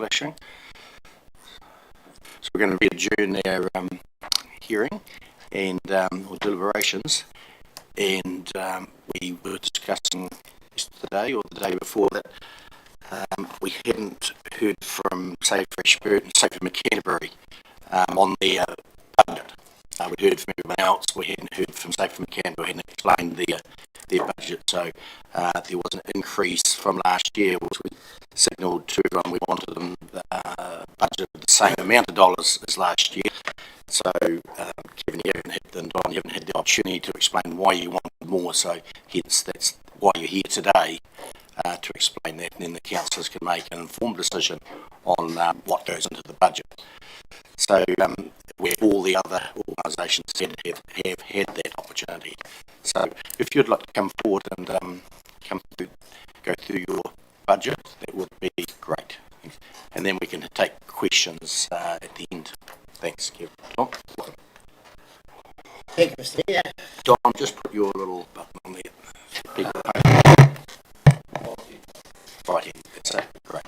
flashing. So we're going to adjourn our hearing and or deliberations, and we were discussing yesterday or the day before that we hadn't heard from Safe for Ashburton, Safe for Canterbury on their budget. We'd heard from everyone else. We hadn't heard from Safe for Canterbury. We hadn't explained their budget. So there was an increase from last year, which we signalled to everyone we wanted them budget the same amount of dollars as last year. So Kevin, you haven't had the opportunity to explain why you wanted more. So hence that's why you're here today, to explain that, and then the councillors can make an informed decision on what goes into the budget. So where all the other organisations have had that opportunity. So if you'd like to come forward and go through your budget, that would be great. And then we can take questions at the end. Thanks, Kevin. Tom? Thank you, Mr. Mayor. Don, just put your little button on there. Right here. That's it. Great.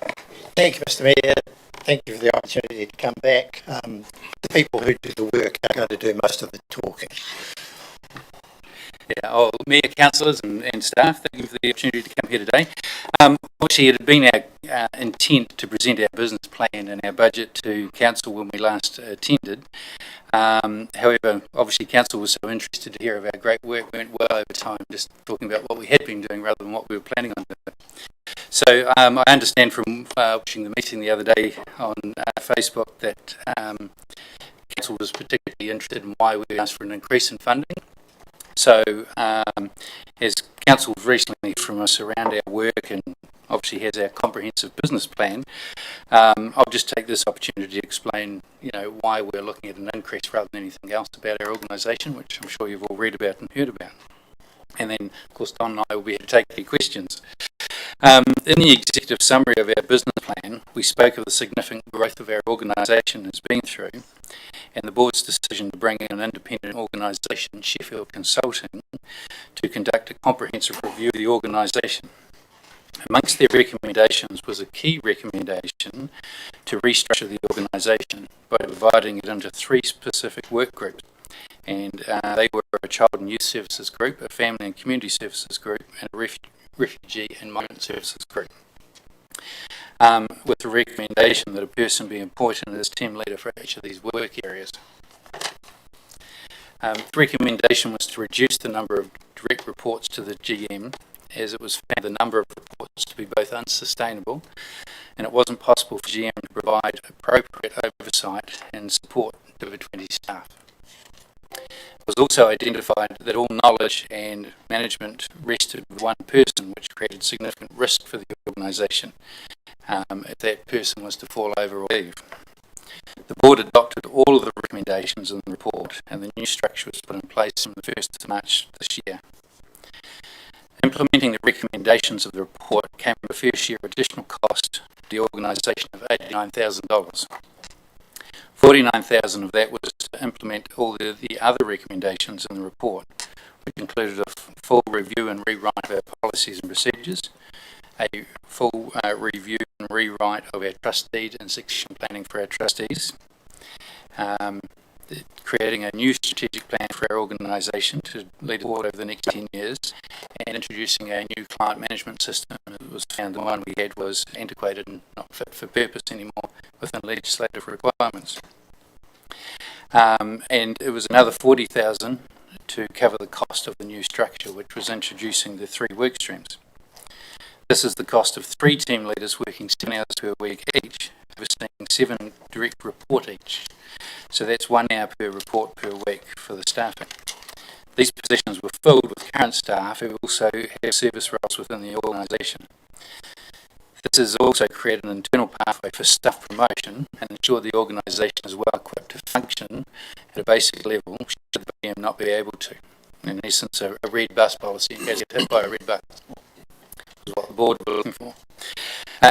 Thank you, Mr. Mayor. Thank you for the opportunity to come back. The people who do the work are going to do most of the talking. Yeah, Mayor, councillors and staff, thank you for the opportunity to come here today. Obviously, it had been our intent to present our business plan and our budget to council when we last attended. However, obviously, council was so interested to hear of our great work. We went well over time just talking about what we had been doing rather than what we were planning on doing. So I understand from watching the meeting the other day on Facebook that council was particularly interested in why we asked for an increase in funding. So as council recently from us around our work and obviously has our comprehensive business plan, I'll just take this opportunity to explain, why we're looking at an increase rather than anything else about our organisation, which I'm sure you've all read about and heard about. And then, of course, Don and I will be here to take your questions. In the executive summary of our business plan, we spoke of the significant growth of our organisation has been through, and the board's decision to bring in an independent organisation, Sheffield Consulting, to conduct a comprehensive review of the organisation. Amongst their recommendations was a key recommendation to restructure the organisation by dividing it into 3 specific work groups. And they were a child and youth services group, a family and community services group, and a refugee and migrant services group. With the recommendation that a person be appointed as team leader for each of these work areas. The recommendation was to reduce the number of direct reports to the GM, as it was found the number of reports to be both unsustainable, and it wasn't possible for GM to provide appropriate oversight and support to the 20 staff. It was also identified that all knowledge and management rested with one person, which created significant risk for the organisation if that person was to fall over or leave. The board adopted all of the recommendations in the report, and the new structure was put in place on the 1st of March this year. Implementing the recommendations of the report came with a first year additional cost to the organisation of $89,000. $49,000 of that was to implement all the other recommendations in the report, which included a full review and rewrite of our policies and procedures, a full review and rewrite of our trust deed and succession planning for our trustees, creating a new strategic plan for our organisation to lead forward over the next 10 years, and introducing a new client management system. It was found the one we had was antiquated and not fit for purpose anymore within legislative requirements. And it was another $40,000 to cover the cost of the new structure, which was introducing the 3 work streams. This is the cost of 3 team leaders working 7 hours per week each, overseeing 7 direct report each. So that's 1 hour per report per week for the staffing. These positions were filled with current staff who also have service roles within the organisation. This has also created an internal pathway for staff promotion and ensured the organisation is well equipped to function at a basic level should the PM not be able to. In essence, a red bus policy in case you get hit by a red bus is what the board were looking for.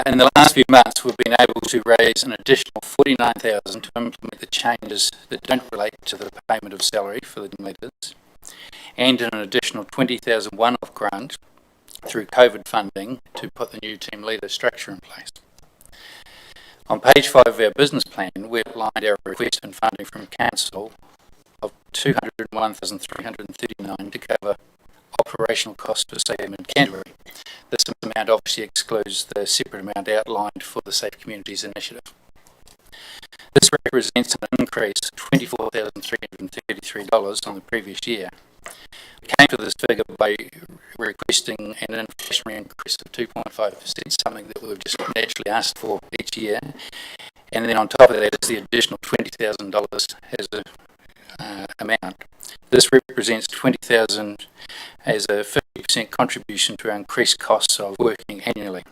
In the last few months, we've been able to raise an additional $49,000 to implement the changes that don't relate to the payment of salary for the team leaders, and an additional $20,000 one-off grant through COVID funding to put the new team leader structure in place. On page 5 of our business plan, we outlined our request and funding from Council of $201,339 to cover operational costs for Safe in Canterbury. This amount obviously excludes the separate amount outlined for the Safe Communities Initiative. This represents an increase of $24,333 on the previous year. We came to this figure by requesting an inflationary increase of 2.5%, something that we've just naturally asked for each year. And then on top of that is the additional $20,000 as a amount. This represents $20,000 as a 50% contribution to our increased costs of working annually,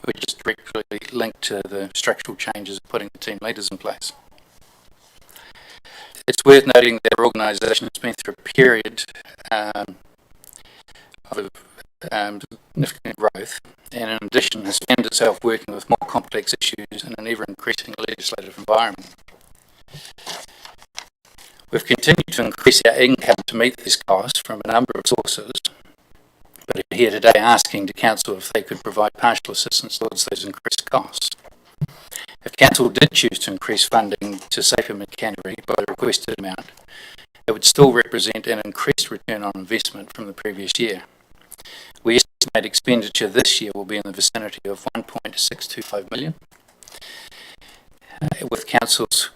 which is directly linked to the structural changes of putting the team leaders in place. It's worth noting that our organisation has been through a period of significant growth, and in addition has found itself working with more complex issues in an ever-increasing legislative environment. We've continued to increase our income to meet these costs from a number of sources, but are here today asking the Council if they could provide partial assistance towards those increased costs. If Council did choose to increase funding to Safer Mid-Canterbury by the requested amount, it would still represent an increased return on investment from the previous year. We estimate expenditure this year will be in the vicinity of $1.625 million. With Council's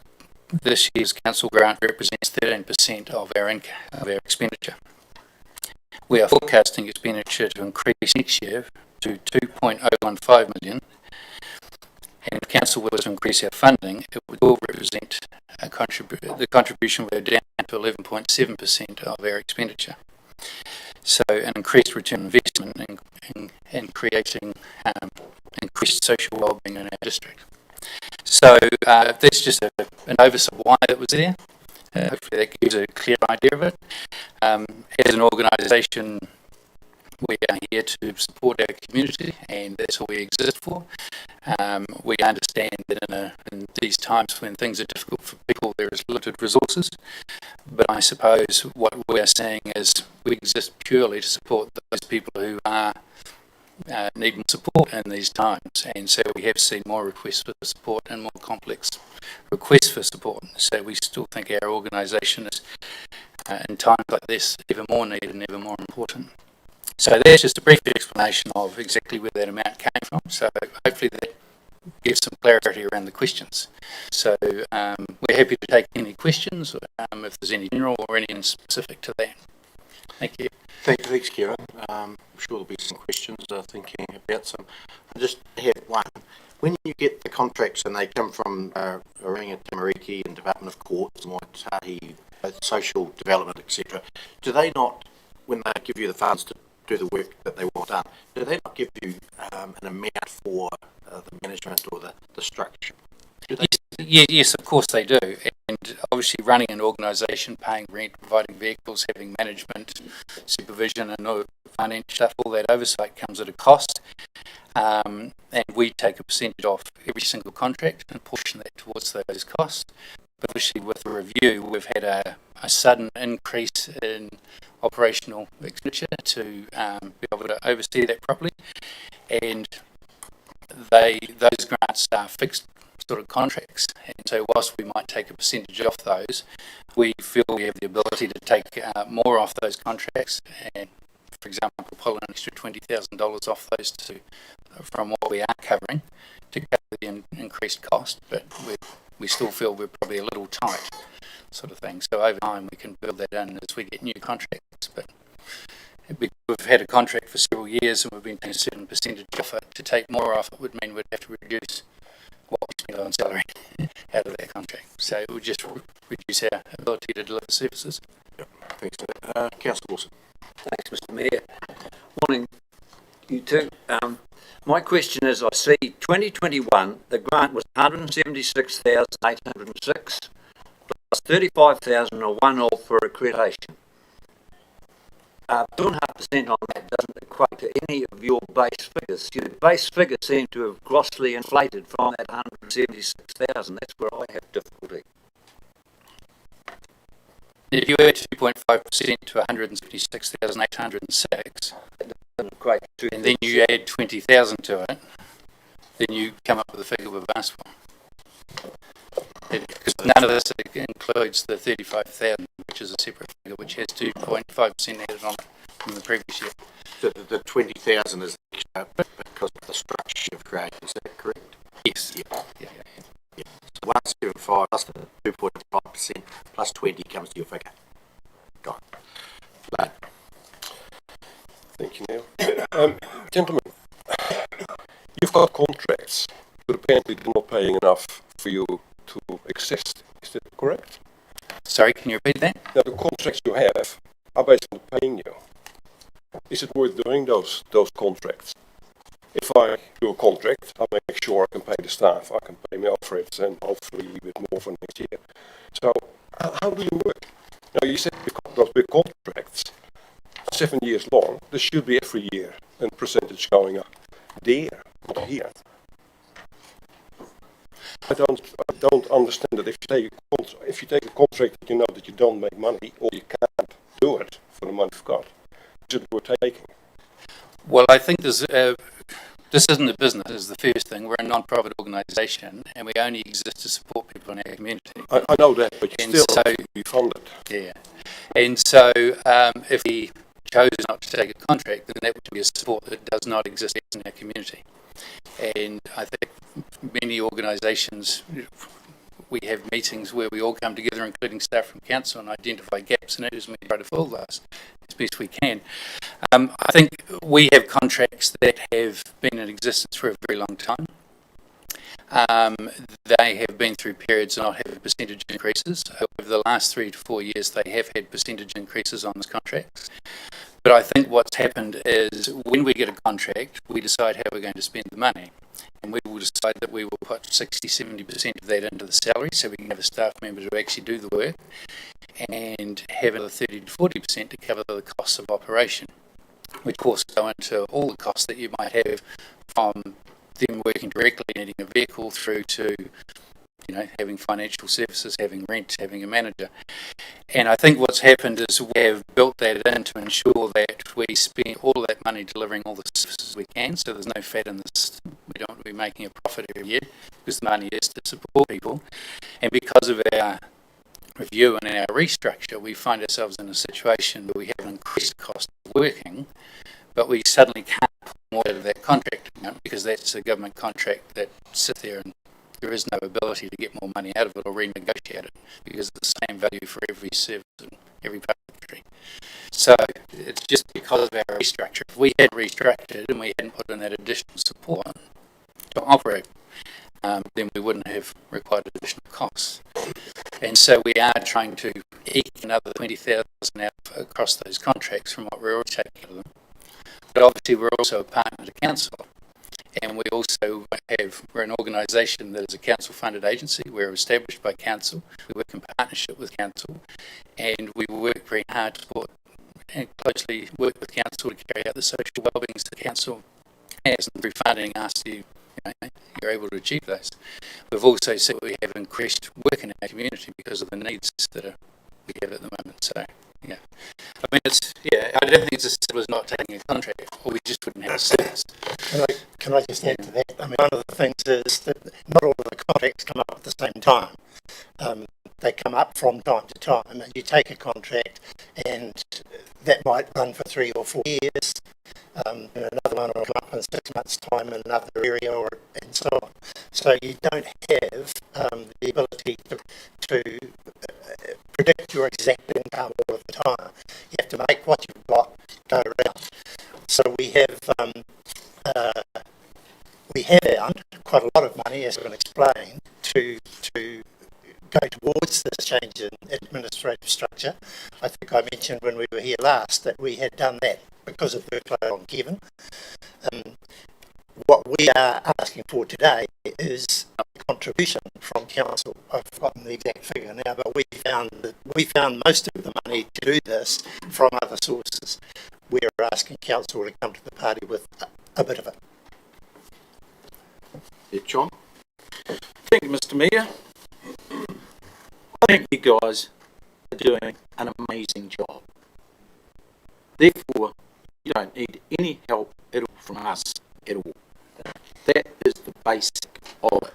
this year's Council grant represents 13% of our expenditure. We are forecasting expenditure to increase next year to $2.015 million, and if Council were to increase our funding, it would all represent the contribution would go down to 11.7% of our expenditure. So an increased return on investment in creating increased social wellbeing in our district. So that's just an oversight of why it was there. Hopefully that gives a clear idea of it. As an organisation, we are here to support our community, and that's what we exist for. We understand that in these times when things are difficult for people, there is limited resources. But I suppose what we are saying is we exist purely to support those people who are needing support in these times, and so we have seen more requests for support and more complex requests for support. So we still think our organisation is, in times like this, ever more needed and ever more important. So that's just a brief explanation of exactly where that amount came from. So hopefully that gives some clarity around the questions. So we're happy to take any questions, if there's any general or anything specific to that. Thank you. Thanks, Kieran. I'm sure there'll be some questions thinking about some. I just had one. When you get the contracts and they come from Oringa Tamariki and Department of Courts, Moatahi, Social Development, etc., do they not, when they give you the funds to do the work that they want done, do they not give you an amount for the management or the structure? Yes, of course they do. And obviously running an organisation, paying rent, providing vehicles, having management, supervision and all financial stuff, all that oversight comes at a cost. And we take a percentage off every single contract and portion that towards those costs. But obviously with the review, we've had a sudden increase in operational expenditure to be able to oversee that properly. And those grants are fixed sort of contracts, and so whilst we might take a percentage off those, we feel we have the ability to take more off those contracts, and for example pull an extra $20,000 off those from what we are covering to cover the increased cost, but we still feel we're probably a little tight sort of thing. So over time we can build that in as we get new contracts, but we've had a contract for several years and we've been taking a certain percentage off it. To take more off it would mean we'd have to reduce what we spend on salary out of that contract. So it would just reduce our ability to deliver services. Yep. Thanks for that. Councillor Wilson. Thanks, Mr Mayor. Morning, you two. My question is, I see 2021, the grant was 176,806 plus 35,000 or one-off for accreditation. 2.5% on that doesn't equate to any of your base figures. Your base figures seem to have grossly inflated from that 176,000. That's where I have difficulty. If you add 2.5% to 176,806, That doesn't equate to, and then you add 20,000 to it, then you come up with the figure we've asked for. Because none of this includes the 35,000, which is a separate figure, which has 2.5% added on it from the previous year. The 20,000 is extra because of the structure you've created, is that correct? Yes. Yeah. So 175 plus the 2.5% plus 20 comes to your figure. Got it. Right. Thank you, Neil. Gentlemen, you've got contracts, but apparently they're not paying enough for you to exist. Is that correct? Sorry, can you repeat that? Now, the contracts you have are based on paying you. Is it worth doing those contracts? If I do a contract, I make sure I can pay the staff, I can pay my overheads, and hopefully a bit more for next year. So, how do you work? Now, you said those big contracts, 7 years long, there should be every year a percentage going up. There, not here. I don't understand that if you take a contract that you know that you don't make money or you can't do it for the money you've got, is it worth taking? Well, I think this isn't a business, is the first thing. We're a non-profit organisation and we only exist to support people in our community. I know that, but you still have to be funded. Yeah. And so if we chose not to take a contract, then that would be a support that does not exist in our community. And I think many organisations, we have meetings where we all come together, including staff from council, and identify gaps in it as we try to fill those as best we can. I think we have contracts that have been in existence for a very long time. They have been through periods and not having percentage increases. Over the last 3 to 4 years, they have had percentage increases on those contracts. But I think what's happened is when we get a contract, we decide how we're going to spend the money. And we will decide that we will put 60-70% of that into the salary so we can have a staff member to actually do the work and have another 30-40% to cover the costs of operation, which of course go into all the costs that you might have from them working directly, needing a vehicle, through to having financial services, having rent, having a manager. And I think what's happened is we have built that in to ensure that we spend all of that money delivering all the services we can, so there's no fat in this. We don't want to be making a profit every year because the money is to support people. And because of our review and our restructure, we find ourselves in a situation where we have an increased cost of working, but we suddenly can't pull more out of that contract account because that's a government contract that sits there and there is no ability to get more money out of it or renegotiate it because it's the same value for every service in every part of the country. So it's just because of our restructure. If we had restructured and we hadn't put in that additional support to operate, then we wouldn't have required additional costs. And so we are trying to eke another 20,000 out across those contracts from what we're already taking out of them. But obviously we're also a partner to council. And we're an organisation that is a council-funded agency. We're established by council. We work in partnership with council, and we work very hard to support and closely work with council to carry out the social wellbeing the council has, and through funding us, you're able to achieve those. We've also said we have increased work in our community because of the needs that we have at the moment. So, yeah. I mean, I don't think it's as simple as not taking a contract, or we just wouldn't have a service. Can I just add to that? I mean, one of the things is that not all of the contracts come up at the same time. They come up from time to time, and you take a contract, and that might run for 3 or 4 years. And another one will come up in 6 months' time in another area, and so on. So you don't have the ability to predict your exact income all of the time. You have to make what you've got go around. So we have found quite a lot of money, as I can explain, to go towards this change in administrative structure. I think I mentioned when we were here last that we had done that because of workload on Kevin. What we are asking for today is a contribution from council. I've forgotten the exact figure now, but we found most of the money to do this from other sources. We're asking council to come to the party with a bit of it. Yeah, John? Thank you, Mr. Mayor. I think you guys are doing an amazing job. Therefore, you don't need any help at all from us at all. That is the basic of it.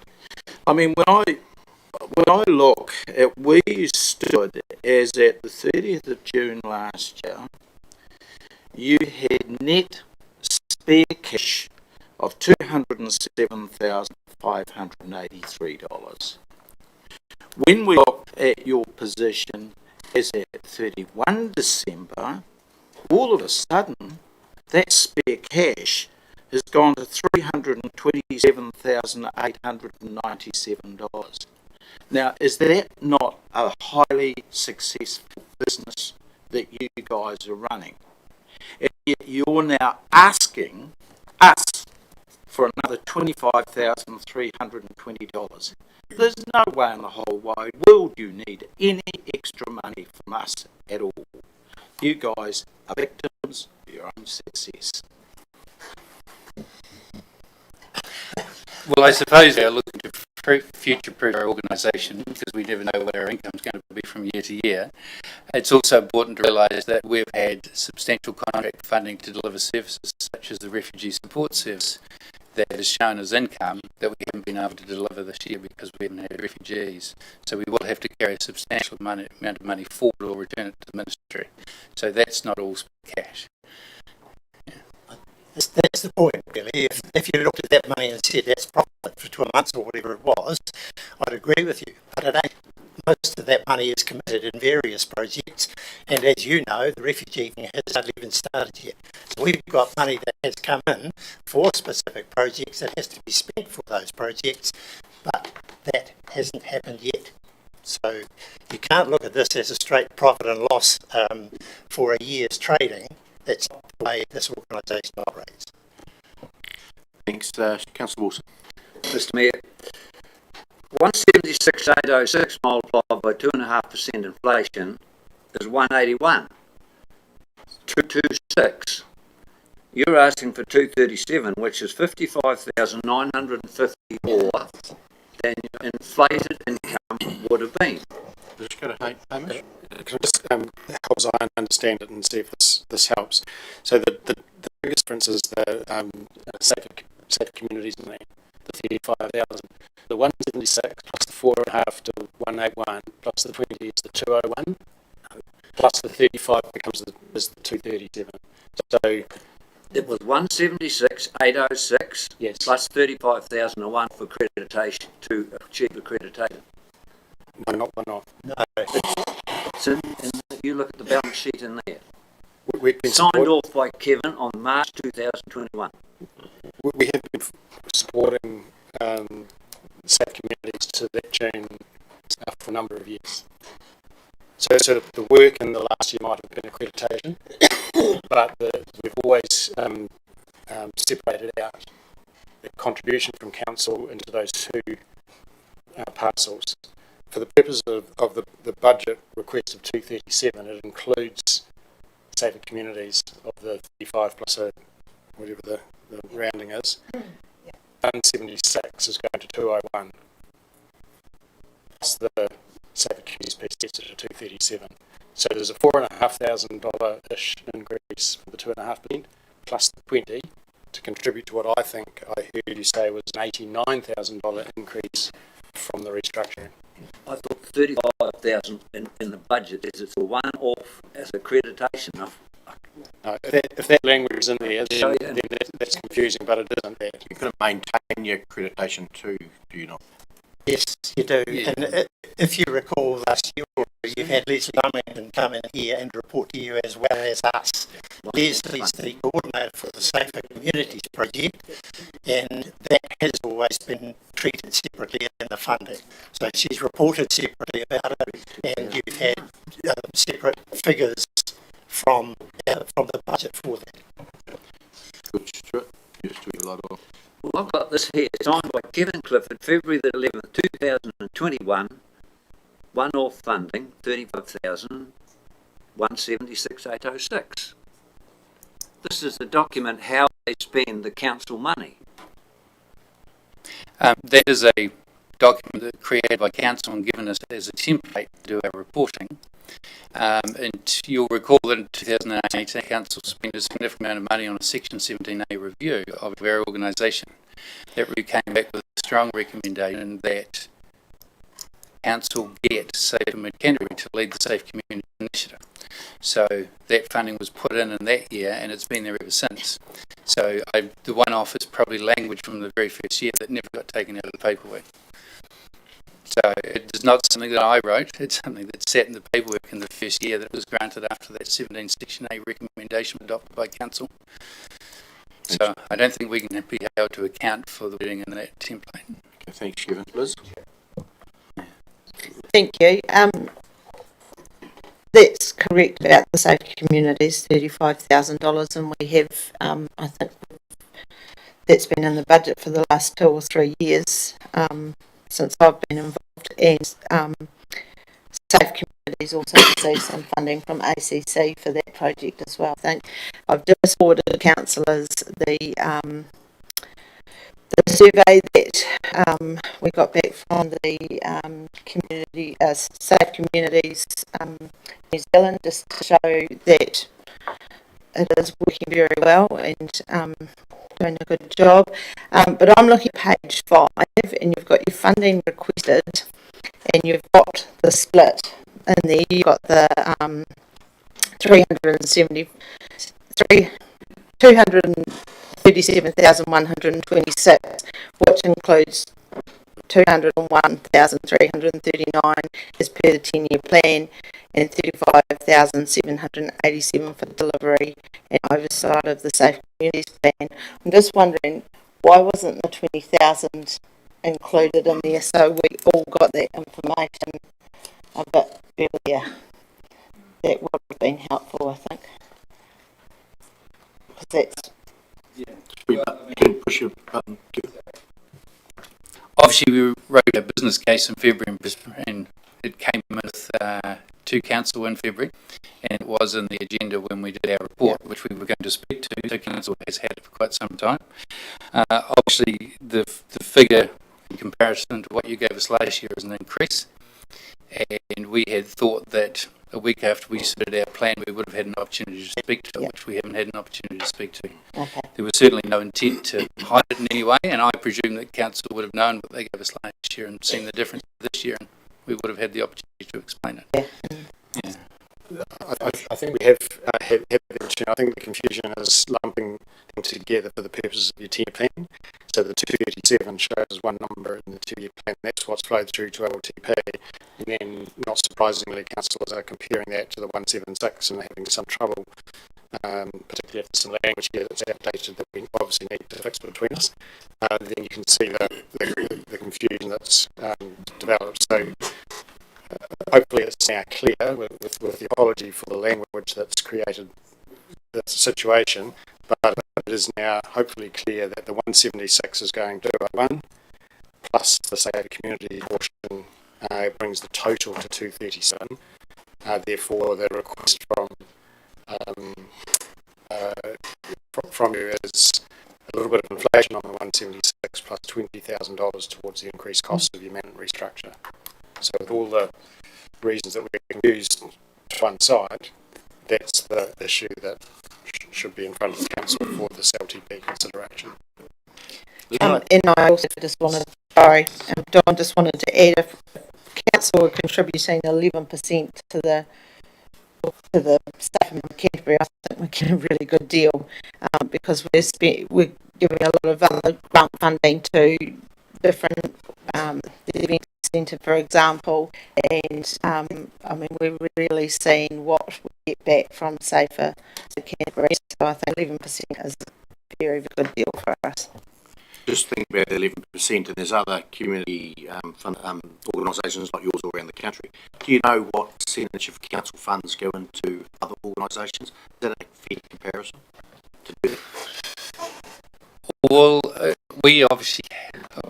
I mean, when I look at where you stood as at the 30th of June last year, you had net spare cash of $207,583. When we look at your position as at 31 December, all of a sudden, that spare cash has gone to $327,897. Now, is that not a highly successful business that you guys are running? And yet you're now asking us for another $25,320. There's no way in the whole wide world you need any extra money from us at all. You guys are victims of your own success. Well, I suppose we are looking to future-proof our organisation because we never know what our income is going to be from year to year. It's also important to realise that we've had substantial contract funding to deliver services such as the Refugee Support Service that has shown as income that we haven't been able to deliver this year because we haven't had refugees. So we will have to carry a substantial amount of money forward or return it to the ministry. So that's not all cash. That's the point, really. If you looked at that money and said that's profit for 12 months or whatever it was, I'd agree with you. But it ain't. Most of that money is committed in various projects, and as you know, the refugee thing has hardly even started yet. So we've got money that has come in for specific projects that has to be spent for those projects, but that hasn't happened yet. So you can't look at this as a straight profit and loss for a year's trading. That's not the way this organisation operates. Thanks, Councillor Wilson. Mr Mayor, 176,806 multiplied by 2.5% inflation is 181. 226. You're asking for 237, which is 55,950 more than your inflated income would have been. Just go to Hamish. Can I just help as I understand it and see if this helps. So the biggest difference is the safer communities in the 35,000. The 176 plus the 4.5 to 181 plus the 20 is the 201 plus the 35 becomes the 237. So it was 176,806 yes, plus 35,001 for accreditation to achieve accreditation. no, not one off. No. So you look at the balance sheet in there. We've been Signed off by Kevin on March 2021. We have been supporting safe communities to that tune for a number of years. So the work in the last year might have been accreditation, but we've always separated out the contribution from council into those two parcels. For the purpose of the budget request of 237, it includes safer communities of the 35 plus whatever the rounding is. 176 is going to 201. Plus the safer communities piece gets it to 237. So there's a $4,500-ish increase for the 2.5% plus the 20 to contribute to what I think I heard you say was an $89,000 increase from the restructuring. I thought 35,000 in the budget is it's a one-off as accreditation. No, if that language is in there, then that's confusing, but it isn't there. You're going to maintain your accreditation too, do you not? Yes, you do. Yeah. And if you recall last year, you've had Leslie Cummington come in here and report to you as well as us. Leslie's the coordinator for the Safer Communities Project, and that has always been treated separately in the funding. So she's reported separately about it, and you've had separate figures from the budget for that. Good, Stuart. Yes, to you, Lotto. Well, I've got this here, signed by Kevin Clifford, February the 11th, 2021, one-off funding, 35,176,806. This is the document how they spend the council money. That is a document that created by council and given us as a template to do our reporting. And you'll recall that in 2018, council spent a significant amount of money on a Section 17A review of our organisation. that review came back with a strong recommendation that council get Safer Mid-Canterbury to lead the Safe Community Initiative. So that funding was put in that year, and it's been there ever since. So the one-off is probably language from the very first year that never got taken out of the paperwork. So it is not something that I wrote, it's something that sat in the paperwork in the first year that was granted after that 17 Section A recommendation adopted by council. So I don't think we can be held to account for the wording in that template. Okay, thanks, Kevin. Liz? Thank you. That's correct about the Safe Communities, $35,000, and we have, I think, that's been in the budget for the last 2 or 3 years since I've been involved. And Safe Communities also receives some funding from ACC for that project as well. I think I've just forwarded to councillors the survey that we got back from the community, Safe Communities New Zealand, just to show that it is working very well and doing a good job. But I'm looking at page 5, and you've got your funding requested, and you've got the split in there. You've got the 237,126, which includes 201,339 as per the 10-year plan, and 35,787 for delivery and oversight of the Safe Communities plan. I'm just wondering, why wasn't the 20,000 included in there so we all got that information a bit earlier? That would have been helpful, I think. Because that's Push your button. Obviously, we wrote a business case in February and it came with to council in February, and it was in the agenda when we did our report, which we were going to speak to. So council has had it for quite some time. Obviously, the figure in comparison to what you gave us last year is an increase, and we had thought that a week after we submitted our plan, we would have had an opportunity to speak to it, which we haven't had an opportunity to speak to. okay. There was certainly no intent to hide it in any way, and I presume that council would have known what they gave us last year and seen the difference this year, and we would have had the opportunity to explain it. Yeah. I think we have had the opportunity. I think the confusion is lumping things together for the purposes of your 10-year plan. So the 237 shows one number in the 2-year plan. That's what's flowed through to LTP. And then, not surprisingly, councillors are comparing that to the 176 and having some trouble, particularly if there's some language here that's outdated that we obviously need to fix between us. Then you can see the confusion that's developed. So hopefully it's now clear with the apology for the language that's created the situation, but it is now hopefully clear that the 176 is going to 201 plus the Safe Community portion brings the total to 237. Therefore, the request from you is a little bit of inflation on the 176 plus $20,000 towards the increased cost of your management restructure. So with all the reasons that we can use to one side, that's the issue that should be in front of the council for this LTP consideration. And I also just wanted, Don just wanted to add, if council are contributing 11% to the staff in Canterbury, I think we're getting a really good deal, because we're giving a lot of other grant funding to different the event centre, for example, and I mean, we're really seeing what we get back from Safer Canterbury, so I think 11% is a very, very good deal for us. Just think about the 11%, and there's other community organisations like yours all around the country. Do you know what percentage of council funds go into other organisations? Is that a fair comparison to do? Well, we obviously,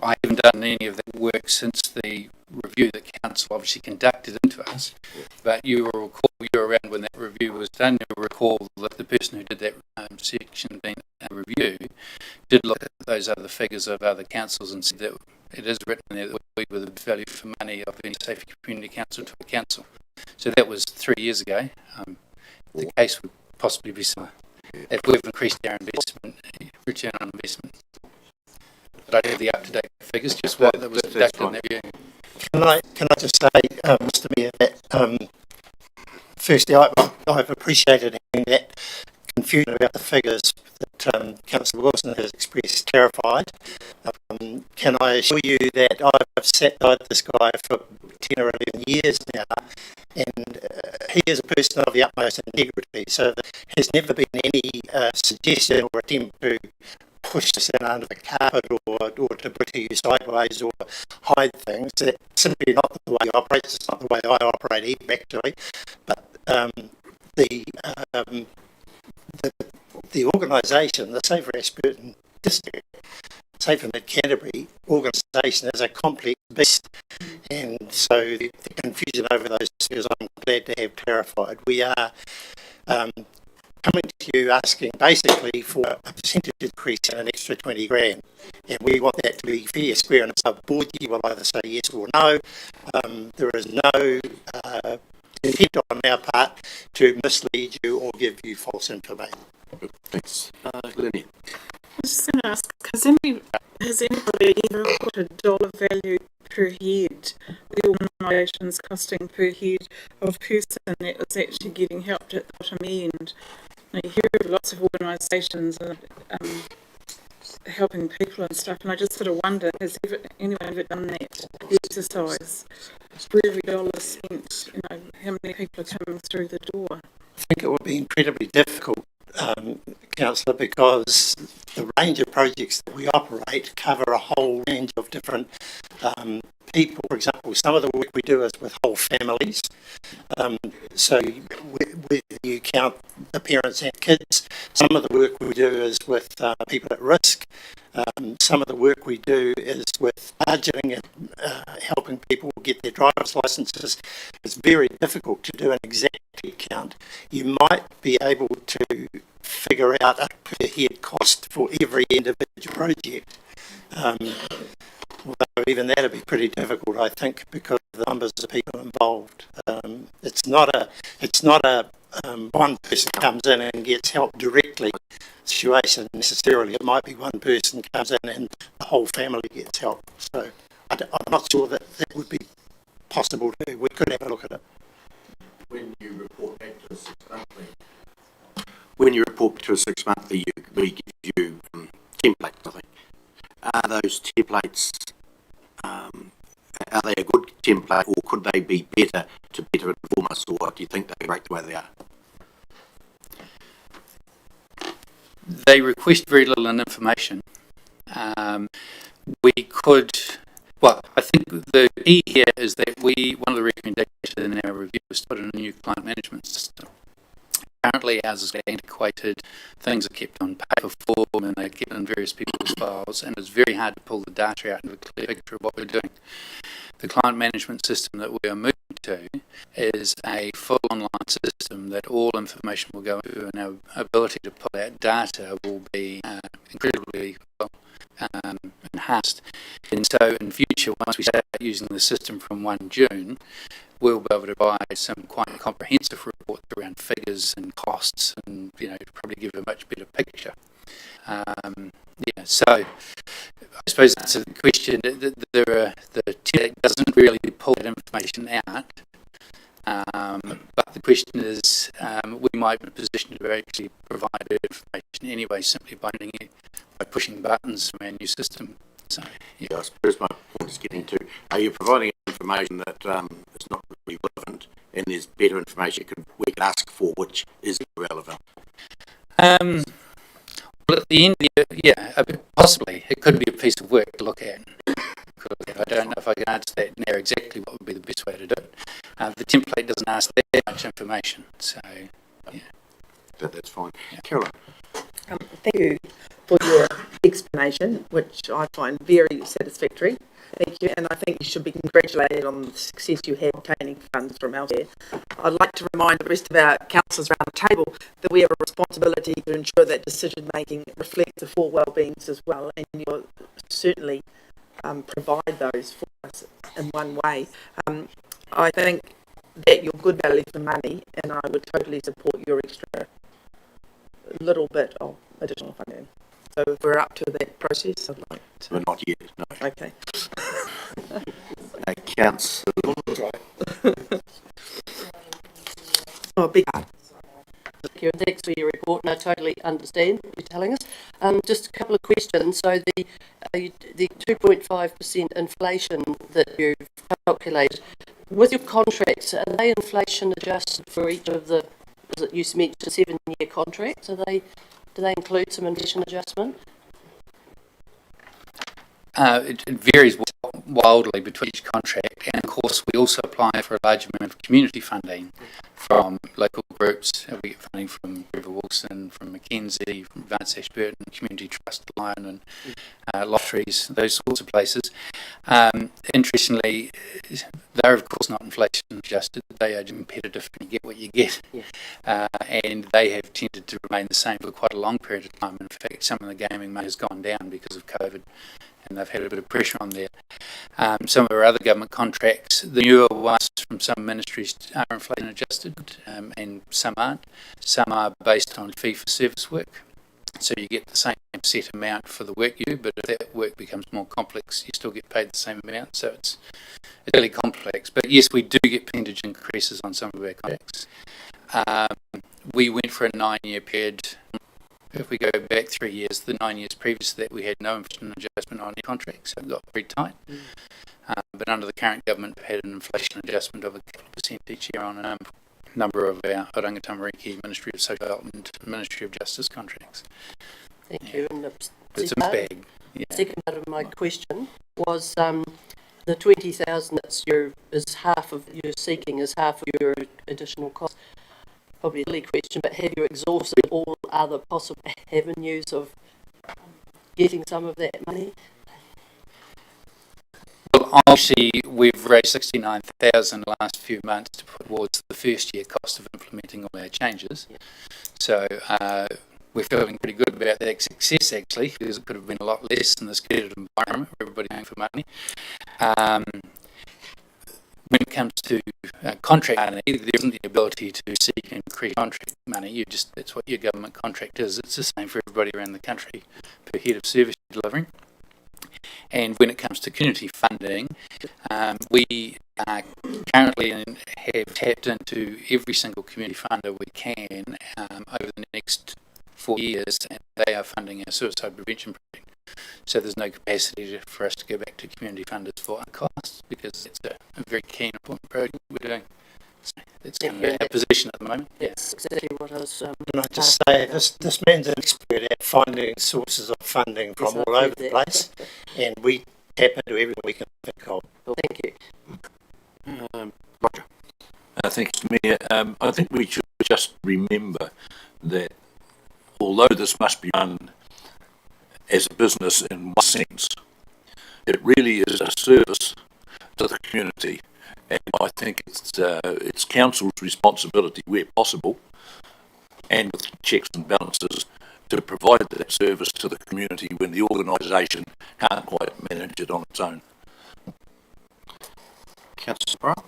I haven't done any of that work since the review that council obviously conducted into us, but you will recall, you were around when that review was done, you'll recall that the person who did that section being review did look at those other figures of other councils and said that it is written there that we were the value for money of any Safe Community Council to a council. So that was 3 years ago. The case would possibly be similar if we've increased our investment, return on investment. I don't have the up-to-date figures, just what that was deducted in that year. Can I just say, Mr. Mayor, that firstly, I've appreciated having that confusion about the figures that Councillor Wilson has expressed clarified. Can I assure you that I've sat by this guy for 10 or 11 years now, and he is a person of the utmost integrity, so there has never been any suggestion or attempt to push this in under the carpet or to put you sideways or hide things. That's simply not the way he operates. It's not the way I operate either, actually. But the organisation, the Safer Ashburton District, Safer Mid Canterbury organisation, is a complex beast, and so the confusion over those figures I'm glad to have clarified. We are coming to you asking basically for a percentage increase and an extra 20 grand, and we want that to be fair, square and above board. You will either say yes or no. There is no intent on our part to mislead you or give you false information. Thanks. Lenny. I was just going to ask, has anybody ever put a dollar value per head, the organisations costing per head of person that was actually getting helped at the bottom end? Now, you hear of lots of organisations helping people and stuff, and I just sort of wonder, has anyone ever done that exercise? For every dollar spent, how many people are coming through the door? I think it would be incredibly difficult, Councillor, because the range of projects that we operate cover a whole range of different people. For example, some of the work we do is with whole families. So whether you count the parents and kids, some of the work we do is with people at risk. Some of the work we do is with budgeting and helping people get their driver's licences. It's very difficult to do an exact count. You might be able to figure out a per head cost for every individual project. Although even that would be pretty difficult, I think, because of the numbers of people involved. It's not a one person comes in and gets help directly situation necessarily. It might be one person comes in and the whole family gets help. So I'm not sure that would be possible to do. We could have a look at it. When you report back to us 6 monthly, we give you templates, I think. Are those templates, are they a good template, or could they be better to better inform us, or do you think they're great the way they are? They request very little information. We could, well, I think the key here is that one of the recommendations in our review is to put in a new client management system. Currently ours is antiquated, things are kept on paper form and they're kept in various people's files, and it's very hard to pull the data out and have a clear picture of what we're doing. The client management system that we are moving to is a full online system that all information will go into, and our ability to pull out data will be incredibly well enhanced. And so in future, once we start using the system from 1 June, we'll be able to provide some quite comprehensive reports around figures and costs, and probably give a much better picture. So I suppose that's a question. The TED doesn't really pull that information out, but the question is, we might be in a position to actually provide that information anyway, simply by pushing buttons from our new system. So, yeah, I suppose my point is getting to, are you providing information that is not really relevant, and there's better information we can ask for which is relevant? Well, at the end, possibly it could be a piece of work to look at. I don't know if I can answer that now exactly what would be the best way to do it. The template doesn't ask that much information, so yeah. That's fine. Yeah. Caroline. Thank you for your explanation, which I find very satisfactory. Thank you, and I think you should be congratulated on the success you had obtaining funds from elsewhere. I'd like to remind the rest of our councillors around the table that we have a responsibility to ensure that decision making reflects the full well-beings as well, and you'll certainly provide those for us in one way. I think that you're good value for money, and I would totally support your extra little bit of additional funding. So if we're up to that process, I'd like to. But not yet, no. Okay. Councillor, Oh, big. Thank you, and thanks for your report, and I totally understand what you're telling us. Just a couple of questions. So the 2.5% inflation that you've calculated, with your contracts, are they inflation adjusted for each of the, as it used to mention, 7-year contracts? Do they include some inflation adjustment? It varies wildly between each contract, and of course we also apply for a large amount of community funding from local groups. We get funding from River Wilson, from Mackenzie, from Advanced Ashburton, Community Trust, Lion, and lotteries, those sorts of places. Interestingly, they're of course not inflation adjusted. They are competitive, and you get what you get. Yeah. And they have tended to remain the same for quite a long period of time. In fact, some of the gaming money has gone down because of COVID, and they've had a bit of pressure on there. Some of our other government contracts, the newer ones from some ministries, are inflation adjusted, and some aren't. Some are based on fee for service work, so you get the same set amount for the work you do, but if that work becomes more complex, you still get paid the same amount, so it's really complex. But yes, we do get percentage increases on some of our contracts. We went for a 9-year period. If we go back 3 years, the 9 years previous to that, we had no inflation adjustment on any contracts, so it got very tight. But under the current government, we had an inflation adjustment of a couple of percent each year on a number of our Oranga Tamariki, Ministry of Social Development, Ministry of Justice contracts. Thank you. And It's a bag. The second part of my question was the 20,000 is half of you're seeking is half of your additional cost. Probably a silly question, but have you exhausted all other possible avenues of getting some of that money? Well, obviously, we've raised 69,000 the last few months to put towards the first year cost of implementing all our changes. Yeah. So we're feeling pretty good about that success, actually, because it could have been a lot less in this competitive environment where everybody's paying for money. When it comes to contract money, there isn't the ability to seek and increase contract money. That's what your government contract is. It's the same for everybody around the country per head of service delivering. And when it comes to community funding, we currently have tapped into every single community funder we can over the next 4 years, and they are funding our suicide prevention project. So there's no capacity for us to go back to community funders for our costs, because it's a very key and important project we're doing. So that's kind of our position at the moment. That's exactly what I was... Can I just say, this man's an expert at finding sources of funding from all over the place, and we tap into everything we can think of. Well, thank you. Roger. Thanks, Mayor. I think we should just remember that although this must be done as a business in one sense, it really is a service to the community, and I think it's council's responsibility where possible, and with checks and balances, to provide that service to the community when the organisation can't quite manage it on its own. Councillor Brown.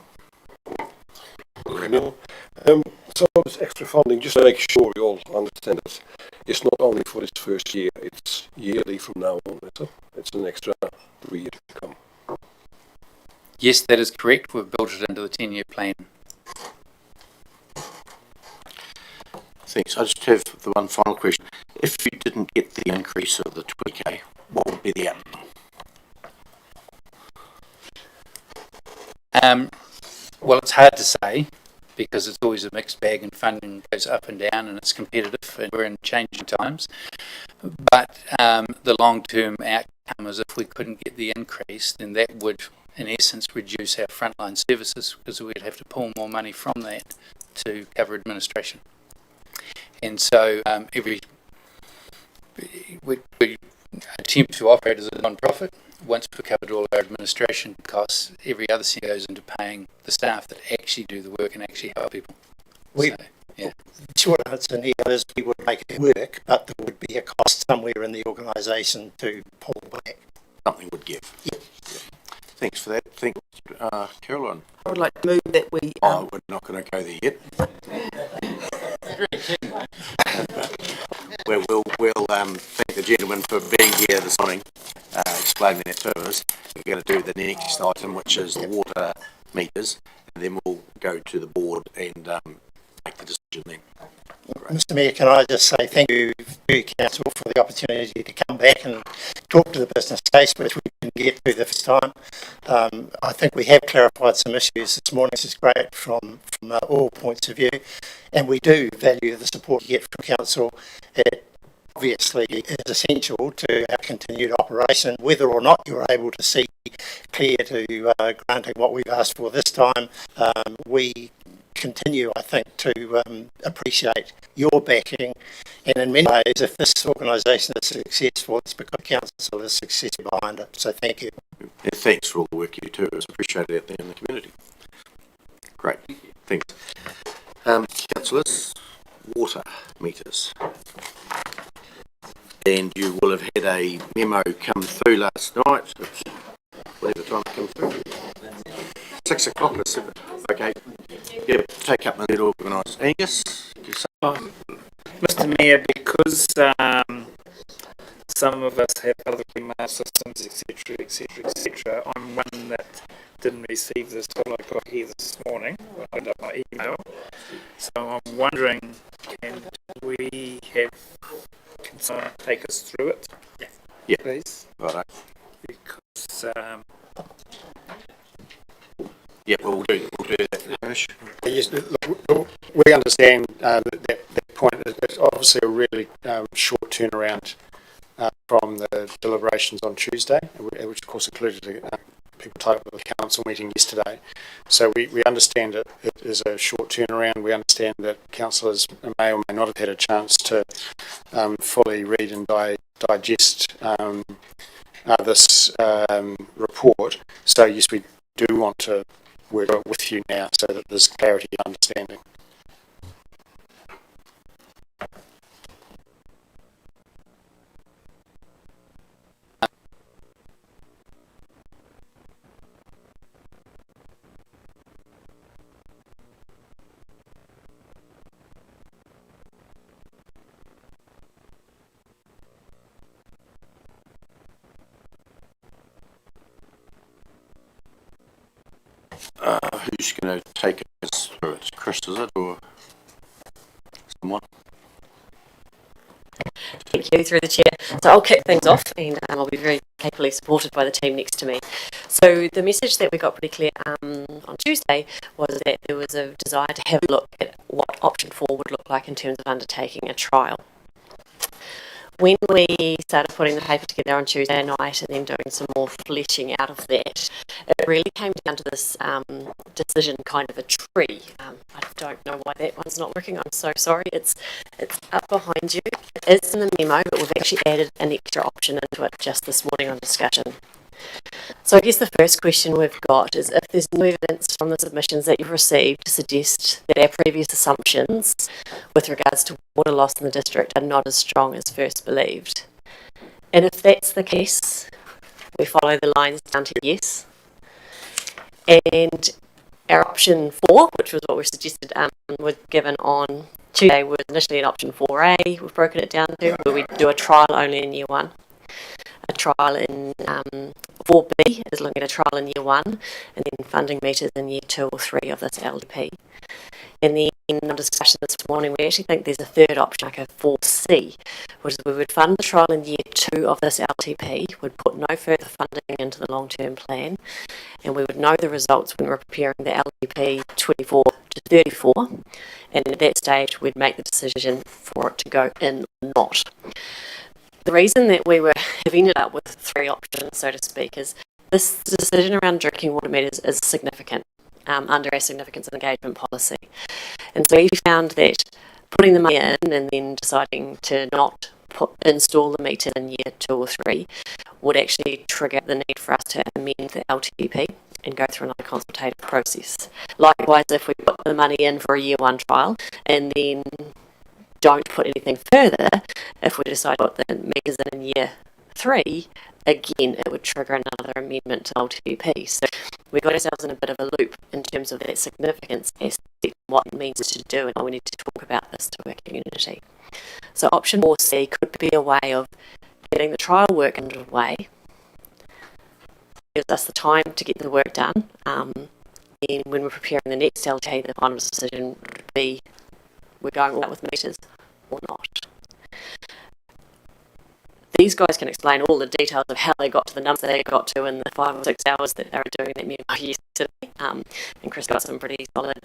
So this extra funding, just to make sure we all understand it, it's not only for this first year, it's yearly from now on, it's an extra 3 years to come. Yes, that is correct. We've built it into the 10-year plan. Thanks. I just have the one final question. If you didn't get the increase of the 20k, what would be the outcome? Well, it's hard to say, because it's always a mixed bag, and funding goes up and down, and it's competitive, and we're in changing times. But the long-term outcome is, if we couldn't get the increase, then that would, in essence, reduce our frontline services, because we'd have to pull more money from that to cover administration. And so we attempt to operate as a non-profit. Once we've covered all our administration costs, every other cent goes into paying the staff that actually do the work and actually help people. The short answer here is we would make it work, but there would be a cost somewhere in the organisation to pull back. Something would give. Yep. Thanks for that. Thanks, Caroline. I would like to move that we... Oh, we're not going to go there yet. We'll thank the gentleman for being here this morning, explaining that to us. We're going to do the next item, which is the water meters, and then we'll go to the board and make the decision then. Mr Mayor, can I just say thank you to Council for the opportunity to come back and talk to the business case, which we didn't get to the first time. I think we have clarified some issues this morning. This is great from all points of view, and we do value the support you get from Council. It obviously is essential to our continued operation. Whether or not you're able to see clear to granting what we've asked for this time, we continue, I think, to appreciate your backing, and in many ways, if this organisation is successful, it's because Council is successful behind it. So thank you. And thanks for all the work you do. It's appreciated out there in the community. Great, thanks. Councillors, water meters. And you will have had a memo come through last night. Whatever time it came through. 6 o'clock, is it? Okay. Yeah, take up and get organised. Angus? Mr Mayor, because some of us have other email systems, etc., etc., etc., I'm one that didn't receive this till I got here this morning. I opened up my email. So I'm wondering, can we have, can someone take us through it? Yeah. Please? Right. Because Yeah, well, we'll do that. Hamish? Yes, look, we understand that point. It's obviously a really short turnaround from the deliberations on Tuesday, which of course included people tied up with the council meeting yesterday. So we understand it is a short turnaround. We understand that councillors may or may not have had a chance to fully read and digest this report. So yes, we do want to work with you now so that there's clarity and understanding. Who's going to take us through it? Chris, is it, or someone? Thank you, through the chair. So I'll kick things off, and I'll be very capably supported by the team next to me. So the message that we got pretty clear on Tuesday was that there was a desire to have a look at what option 4 would look like in terms of undertaking a trial. When we started putting the paper together on Tuesday night and then doing some more fleshing out of that, it really came down to this decision kind of a tree. I don't know why that one's not working. I'm so sorry. It's up behind you. It's in the memo, but we've actually added an extra option into it just this morning on discussion. So I guess the first question we've got is if there's no evidence from the submissions that you've received to suggest that our previous assumptions with regards to water loss in the district are not as strong as first believed. And if that's the case, we follow the lines down to yes. And our option 4, which was what we suggested, was given on Tuesday, was initially an option 4A. We've broken it down to where we do a trial only in year 1. A trial in 4B is looking at a trial in year 1, and then funding meters in year 2 or 3 of this LTP. And then in our discussion this morning, we actually think there's a third option, like a 4C, which is we would fund the trial in year 2 of this LTP, would put no further funding into the long-term plan, and we would know the results when we're preparing the LTP 24 to 34, and at that stage we'd make the decision for it to go in or not. The reason that we have ended up with 3 options, so to speak, is this decision around drinking water meters is significant under our significance and engagement policy. And so we found that putting the money in and then deciding to not install the meter in year 2 or 3 would actually trigger the need for us to amend the LTP and go through another consultative process. Likewise, if we put the money in for a year 1 trial and then don't put anything further, if we decide to put the meters in year 3, again, it would trigger another amendment to LTP. So we got ourselves in a bit of a loop in terms of that significance aspect, what it means to do, and how we need to talk about this to our community. So option 4C could be a way of getting the trial work underway, gives us the time to get the work done. Then when we're preparing the next LT, the final decision would be we're going all out with meters or not. These guys can explain all the details of how they got to the numbers they got to in the 5 or 6 hours that they were doing that memo yesterday. And Chris got some pretty solid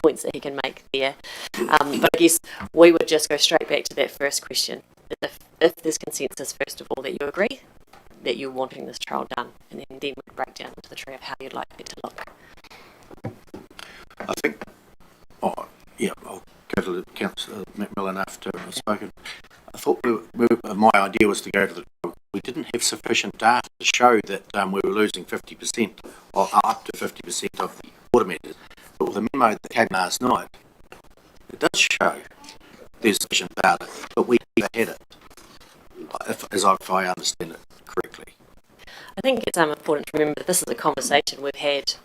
points that he can make there. But I guess we would just go straight back to that first question. If there's consensus, first of all, that you agree that you're wanting this trial done, and then we'd break down into the tree of how you'd like it to look. I think, I'll go to Councillor Macmillan after I've spoken. I thought my idea was to go to we didn't have sufficient data to show that we were losing 50% or up to 50% of the water meters. But with the memo that came last night, it does show there's sufficient data, but we never had it, if I understand it correctly. I think it's important to remember that this is a conversation we've had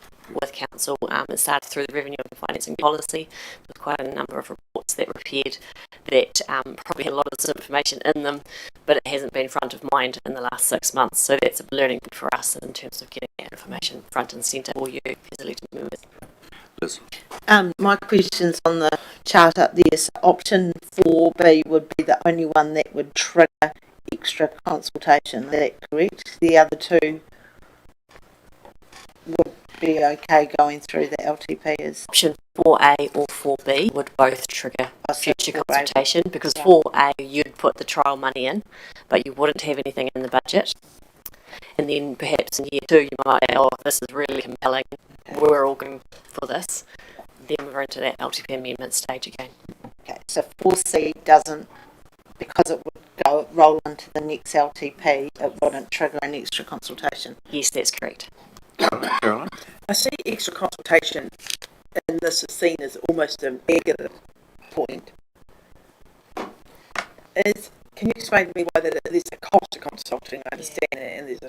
with Council. It started through the Revenue and Financing Policy with quite a number of reports that were prepared that probably had a lot of this information in them, but it hasn't been front of mind in the last 6 months. So that's a learning point for us in terms of getting that information front and centre for you as elected members. Liz. My question's on the chart up there. So option 4B would be the only one that would trigger extra consultation. Is that correct? The other two would be okay going through the LTP. Option 4A or 4B would both trigger future consultation, because 4A you'd put the trial money in, but you wouldn't have anything in the budget. And then perhaps in year 2 you might say, oh, this is really compelling, we're all going for this. Then we're into that LTP amendment stage again. Okay, so 4C doesn't, because it would roll into the next LTP, it wouldn't trigger an extra consultation. Yes, that's correct. Caroline? I see extra consultation, and this is seen as almost a negative point. Can you explain to me why there's a cost to consulting? I understand that, and there's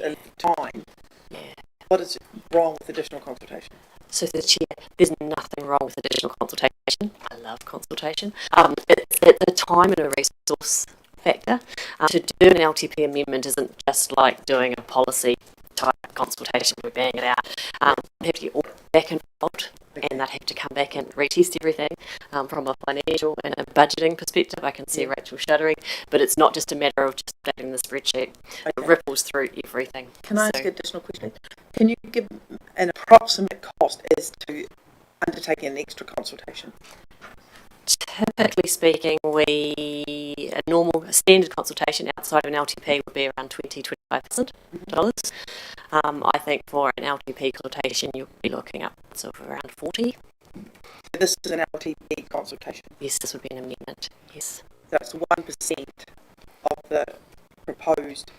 a time. Yeah. What is wrong with additional consultation? So, the Chair, there's nothing wrong with additional consultation. I love consultation. It's a time and a resource factor. To do an LTP amendment isn't just like doing a policy type consultation, we bang it out. They have to get all back involved, and they'd have to come back and retest everything from a financial and a budgeting perspective. I can see Rachel shuddering, but it's not just a matter of just updating the spreadsheet. Okay. It ripples through everything. Can I ask an additional question? Can you give an approximate cost as to undertaking an extra consultation? Typically speaking, a standard consultation outside of an LTP would be around $25,000. I think for an LTP consultation, you'll be looking up sort of around 40. This is an LTP consultation? Yes, this would be an amendment, yes. That's 1% of the proposed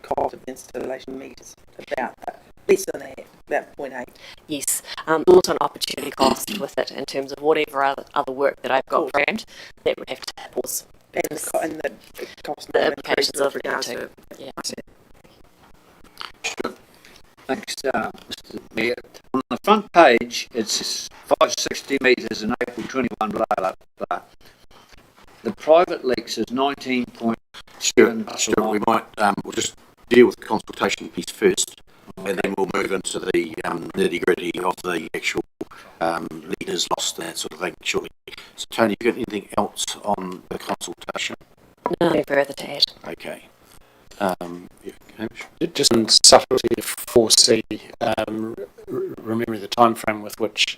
cost of the installation meters, about less than that, about 0.8. Yes, also an opportunity cost with it in terms of whatever other work that I've got planned that would have to pause. And the cost the implications of regard to, yeah. Sure. Thanks, Mr. Mayor. On the front page, it says 560 metres in April 21, blah, blah, blah. The private leaks is 19.7. Stuart, we might, we'll just deal with the consultation piece first, and then we'll move into the nitty-gritty of the actual leaders lost and that sort of thing shortly. So, Tony, you got anything else on the consultation? Nothing further to add. Okay. Just in subtlety of 4C, remembering the time frame with which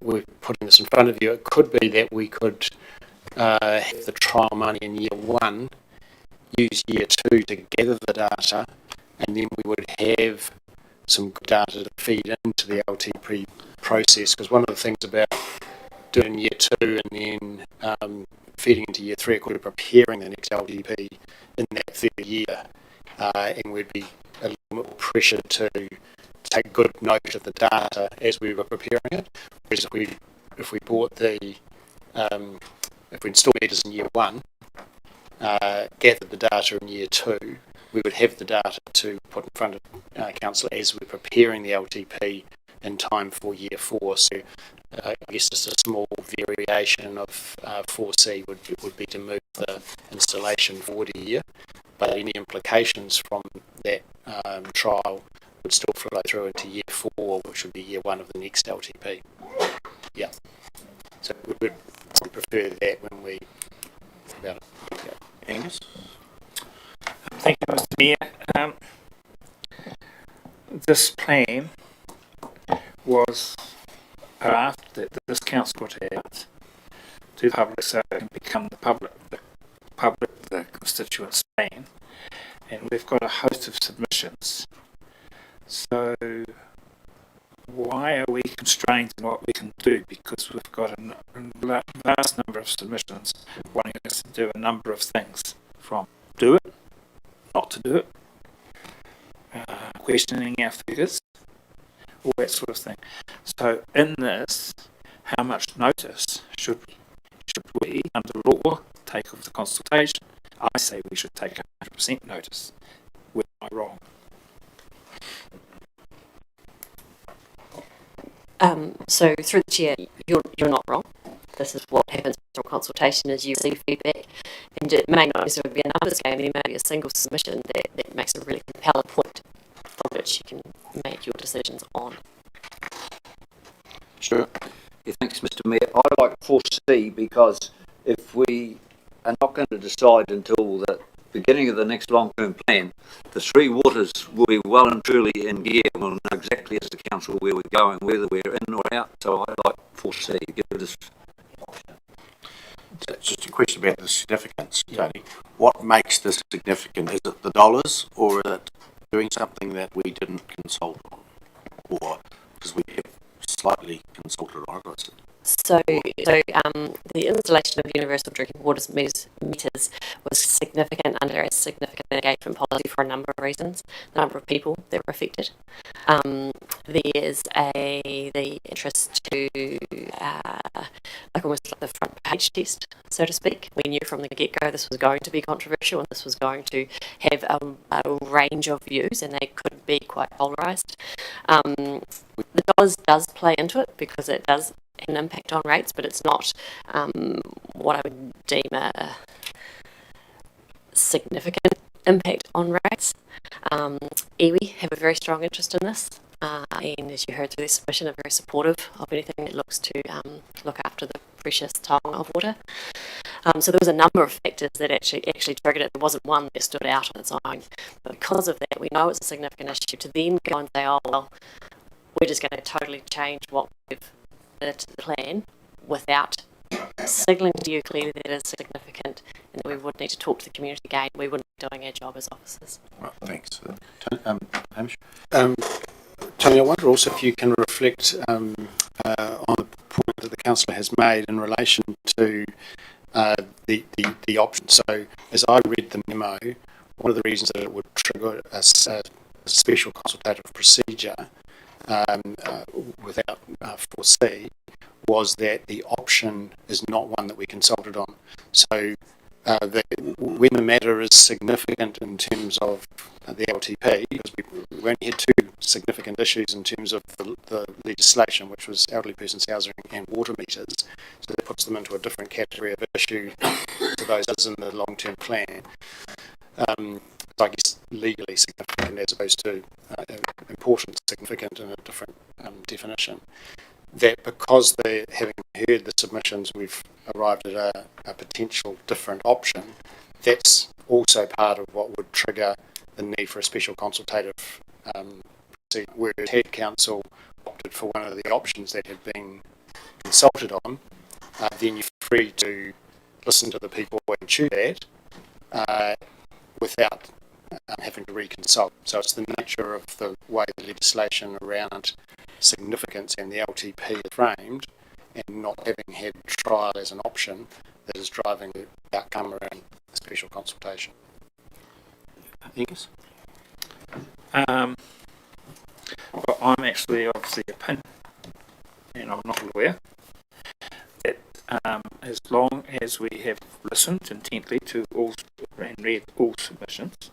we're putting this in front of you, it could be that we could have the trial money in year 1, use year 2 to gather the data, and then we would have some good data to feed into the LTP process. Because one of the things about doing year 2 and then feeding into year 3, we're preparing the next LTP in that third year, and we'd be a little more pressured to take good note of the data as we were preparing it. Whereas if we bought if we install meters in year 1, gathered the data in year 2, we would have the data to put in front of council as we're preparing the LTP in time for year 4. So I guess just a small variation of 4C would be to move the installation forward a year, but any implications from that trial would still flow through into year 4, which would be year 1 of the next LTP. Yeah. So we would prefer that when we think about it. Yeah. Angus? Thank you, Mr. Mayor. This plan was a draft that this council put out to the public so it can become the constituents' plan. And we've got a host of submissions. So why are we constrained in what we can do? Because we've got a vast number of submissions wanting us to do a number of things, from do it, not to do it, questioning our figures, all that sort of thing. So in this, how much notice should we, under law, take of the consultation? I say we should take 100% notice. Where am I wrong? So through the chair, you're not wrong. This is what happens from consultation is you receive feedback, and it may not necessarily be a numbers game, there may be a single submission that makes a really compelling point from which you can make your decisions on. Sure. Yeah, thanks, Mr. Mayor. I like 4C because if we are not going to decide until the beginning of the next long-term plan, the three waters will be well and truly in gear. We'll know exactly as the council where we're going, whether we're in or out. So I like 4C. Give us. It's just a question about the significance, Tony. What makes this significant? Is it the dollars, or is it doing something that we didn't consult on, or because we have slightly consulted on it? So the installation of universal drinking water meters was significant under a significant engagement policy for a number of reasons. The number of people that were affected. There's the interest to almost like the front page test, so to speak. We knew from the get-go this was going to be controversial and this was going to have a range of views, and they could be quite polarised. The dollars does play into it because it does an impact on rates, but it's not what I would deem a significant impact on rates. Iwi have a very strong interest in this, and as you heard through this submission, are very supportive of anything that looks to look after the precious tongue of water. So there was a number of factors that actually triggered it. There wasn't one that stood out on its own. But because of that, we know it's a significant issue. To then go and say, oh, well, we're just going to totally change what we've to the plan without signalling to you clearly that it is significant and that we would need to talk to the community again, we wouldn't be doing our job as officers. Well, thanks. Hamish? Tony, I wonder also if you can reflect on the point that the councillor has made in relation to the option. So as I read the memo, one of the reasons that it would trigger a special consultative procedure without 4C was that the option is not one that we consulted on. So when the matter is significant in terms of the LTP, because we only had two significant issues in terms of the legislation, which was elderly persons housing and water meters, so that puts them into a different category of issue to those others in the long-term plan. I guess legally significant as opposed to important significant in a different definition. That because they, having heard the submissions, we've arrived at a potential different option. That's also part of what would trigger the need for a special consultative procedure. Whereas had council opted for one of the options that had been consulted on, then you're free to listen to the people and choose that without having to reconsult. So it's the nature of the way the legislation around significance and the LTP is framed, and not having had trial as an option that is driving the outcome around a special consultation. Angus? Well, I'm actually of the opinion, and I'm not a lawyer, that as long as we have listened intently to all and read all submissions,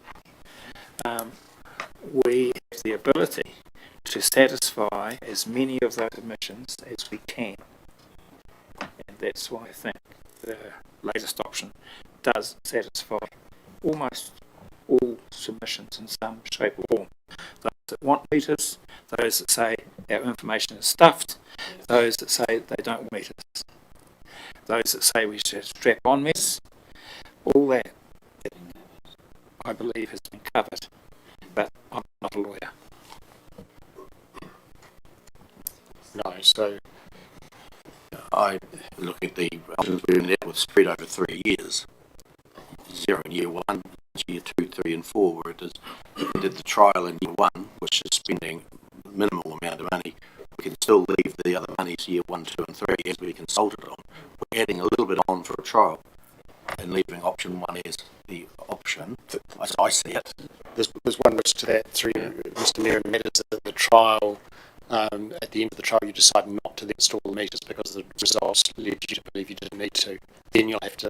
we have the ability to satisfy as many of those emissions as we can. And that's why I think the latest option does satisfy almost all submissions in some shape or form. Those that want meters, those that say our information is stuffed, those that say they don't want meters, those that say we should strap on meters, all that I believe has been covered, but I'm not a lawyer. No, so I look at the options we've been with spread over 3 years. 0 in year 1, year 2, 3 and 4, where it is, if we did the trial in year 1, which is spending a minimal amount of money, we can still leave the other monies year 1, 2 and 3 as we consulted on. We're adding a little bit on for a trial and leaving option 1 as the option, as I see it. there's one risk to that through Mr. Mayor, and that is that the trial, at the end of the trial, you decide not to install the meters because the results led you to believe you didn't need to. Then you'll have to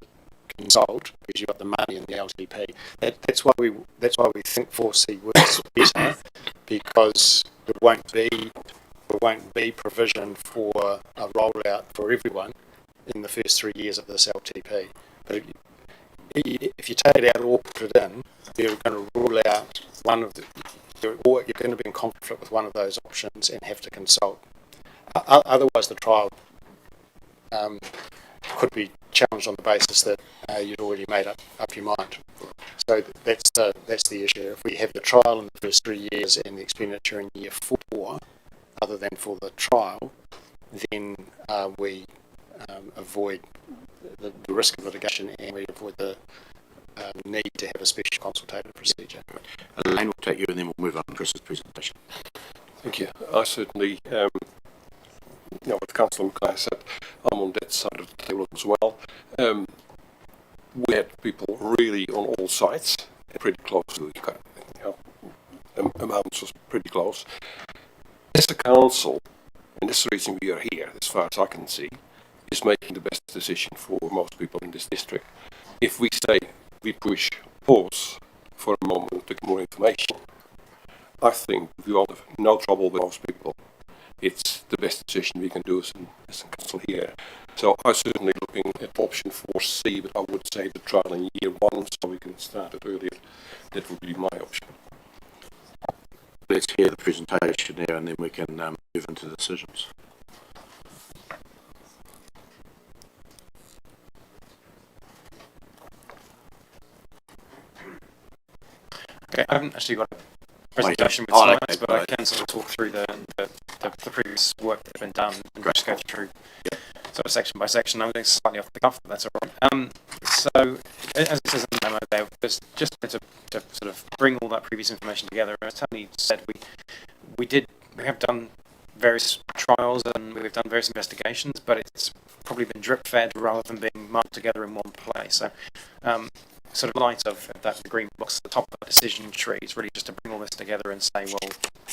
consult because you've got the money in the LTP. That's why we think 4C works better, because there won't be provision for a rollout for everyone in the first 3 years of this LTP. But if you take it out or put it in, you're going to rule out one of the, or you're going to be in conflict with one of those options and have to consult. Otherwise, the trial could be challenged on the basis that you'd already made up your mind. So that's the issue. If we have the trial in the first 3 years and the expenditure in year 4, other than for the trial, then we avoid the risk of litigation, and we avoid the need to have a special consultative procedure. Elaine will take you and then we'll move on to Chris's presentation. Thank you. I certainly, with Councillor Mackay said, I'm on that side of the table as well. We had people really on all sides, pretty close to amounts was pretty close. As a council, and this is the reason we are here, as far as I can see, is making the best decision for most people in this district. If we say we push pause for a moment to get more information, I think we all have no trouble with most people. It's the best decision we can do as a council here. So I'm certainly looking at option 4C, but I would say the trial in year 1, so we can start it earlier. That would be my option. Let's hear the presentation there and then we can move into the decisions. Okay, I haven't actually got a presentation with slides, but I can sort of talk through the previous work that's been done and just go through sort of section by section. I'm going slightly off the cuff, but that's all right. So, as it says in the memo there, just to sort of bring all that previous information together, as Tony said, we have done various trials and we've done various investigations, but it's probably been drip fed rather than being marked together in one place. So, sort of light of that green box at the top of the decision tree is really just to bring all this together and say, well,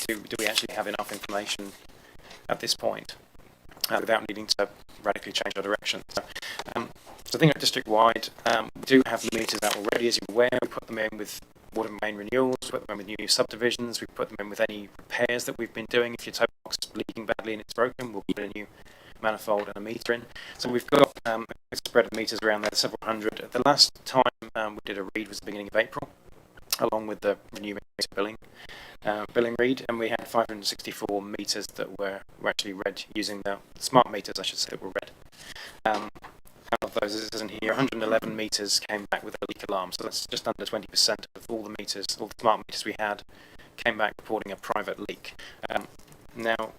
do we actually have enough information at this point without needing to radically change our direction? So I think district-wide, we do have the meters out already, as you're aware. We put them in with water main renewals, we put them in with new subdivisions, we put them in with any repairs that we've been doing. If your toe box is leaking badly and it's broken, we'll put a new manifold and a meter in. So we've got a spread of meters around there, several hundred. The last time we did a read was the beginning of April, along with the renewing billing read, and we had 564 meters that were actually read using the smart meters, I should say, that were read. Out of those, as it says in here, 111 meters came back with a leak alarm, so that's just under 20% of all the meters, all the smart meters we had, came back reporting a private leak. Now,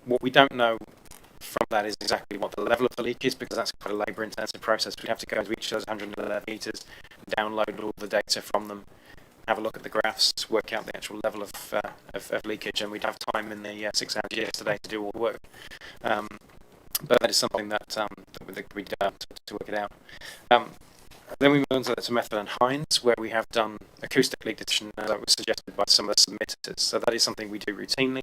what we don't know from that is exactly what the level of the leak is, because that's quite a labour-intensive process. We'd have to go to each of those 111 meters, download all the data from them, have a look at the graphs, work out the actual level of leakage, and we'd have time in the 6 hours yesterday to do all the work. But that is something that we did to work it out. Then we move on to Method and Hines, where we have done acoustic leak detection that was suggested by some of the submitters. So that is something we do routinely.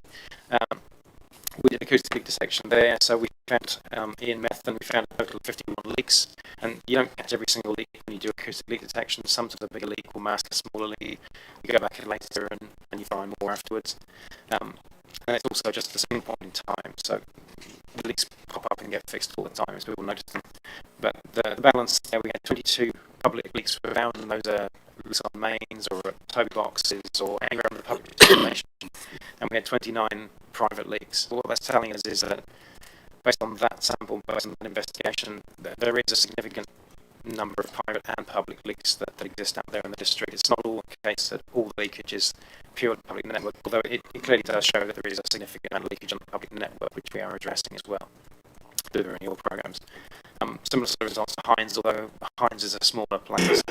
we did acoustic leak detection there, so we found in Meth, and we found a total of 51 leaks. And you don't catch every single leak when you do acoustic leak detection. Sometimes a bigger leak will mask a smaller leak. You go back later and you find more afterwards. And it's also just a single point in time, so the leaks pop up and get fixed all the time as people notice them. But the balance there, we had 22 public leaks were found, and those are leaks on mains or tow boxes or anywhere on the public information. And we had 29 private leaks. What that's telling us is that based on that sample, based on that investigation, there is a significant number of private and public leaks that exist out there in the district. It's not all the case that all the leakage is pure public network, although it clearly does show that there is a significant amount of leakage on the public network, which we are addressing as well through the renewal programs. Similar sort of results to Hines, although Hines is a smaller place,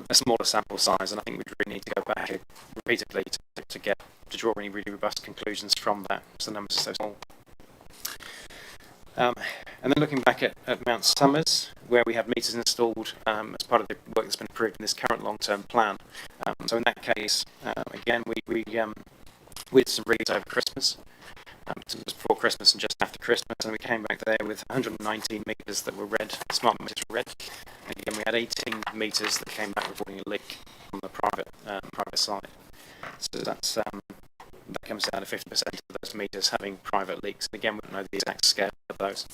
a smaller sample size, and I think we really need to go back repeatedly to draw any really robust conclusions from that, because the numbers are so small. And then looking back at Mount Somers, where we have meters installed as part of the work that's been approved in this current long-term plan. So in that case, again, we did some reads over Christmas, just before Christmas and just after Christmas, and we came back there with 119 meters that were red, smart meters were red. And again, we had 18 meters that came back reporting a leak on the private side. So that's that comes down to 50% of those meters having private leaks. And again, we don't know the exact scale of those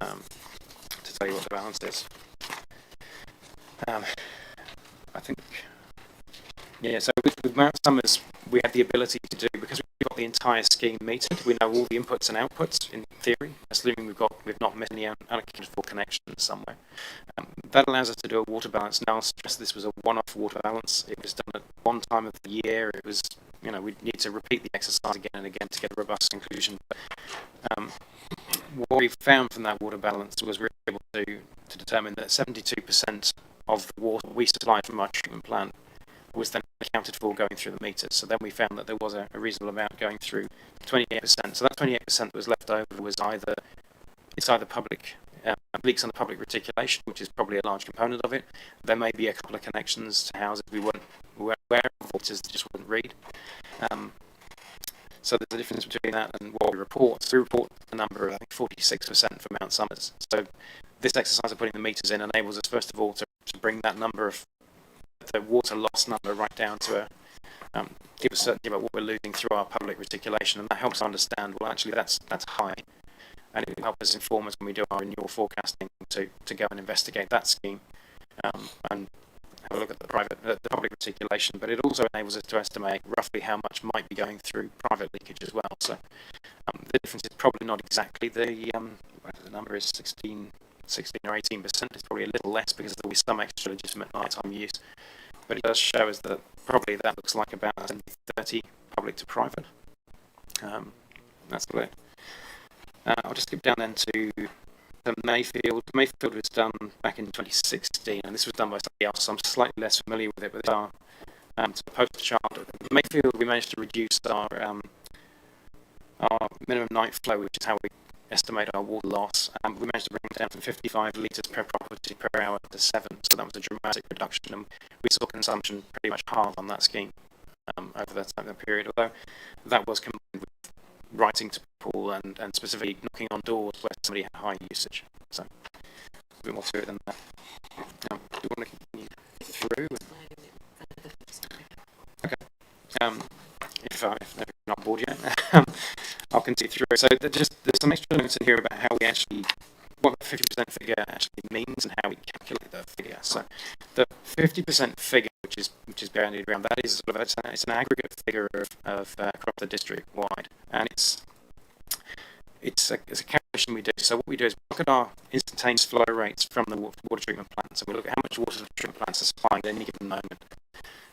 to tell you what the balance is. I think, yeah, so with Mount Somers, we have the ability to do, because we've got the entire scheme metered, we know all the inputs and outputs in theory, assuming we've not missed any unaccounted for connections somewhere. That allows us to do a water balance. Now, I'll stress this was a one-off water balance. It was done at one time of the year. It was, we need to repeat the exercise again and again to get a robust conclusion. But, what we found from that water balance was we were able to determine that 72% of the water we supplied from our treatment plant was then accounted for going through the meters. So then we found that there was a reasonable amount going through 28%. So that 28% that was left over was either public leaks on the public reticulation, which is probably a large component of it. There may be a couple of connections to houses we weren't aware of, voltages that just wouldn't read. So there's a difference between that and what we report. So we report a number of, I think, 46% for Mount Somers. So this exercise of putting the meters in enables us, first of all, to bring that number of the water loss number right down to give us certainty about what we're losing through our public reticulation, and that helps us understand, well, actually that's high, and it will help us inform us when we do our renewal forecasting to go and investigate that scheme and have a look at the public reticulation. But it also enables us to estimate roughly how much might be going through private leakage as well. So the difference is probably not exactly the number is 16 or 18%. It's probably a little less because there will be some extra legitimate nighttime use. But it does show us that probably that looks like about 30 public to private. That's clear. I'll just skip down then to Mayfield. Mayfield was done back in 2016, and this was done by somebody else, so I'm slightly less familiar with it, but our poster chart. Mayfield, we managed to reduce our minimum night flow, which is how we estimate our water loss. We managed to bring it down from 55 litres per property per hour to 7, so that was a dramatic reduction, and we saw consumption pretty much halve on that scheme over that time period, although that was combined with writing to people and specifically knocking on doors where somebody had high usage. So a bit more to it than that. Do you want to continue through? Okay. If you're not bored yet, I'll continue through. So there's some extra notes in here about how we actually, what the 50% figure actually means and how we calculate that figure. So the 50% figure, which is bandied around, that is sort of it's an aggregate figure of across the district wide, and it's a calculation we do. So what we do is look at our instantaneous flow rates from the water treatment plants, and we look at how much water the treatment plants are supplying at any given moment,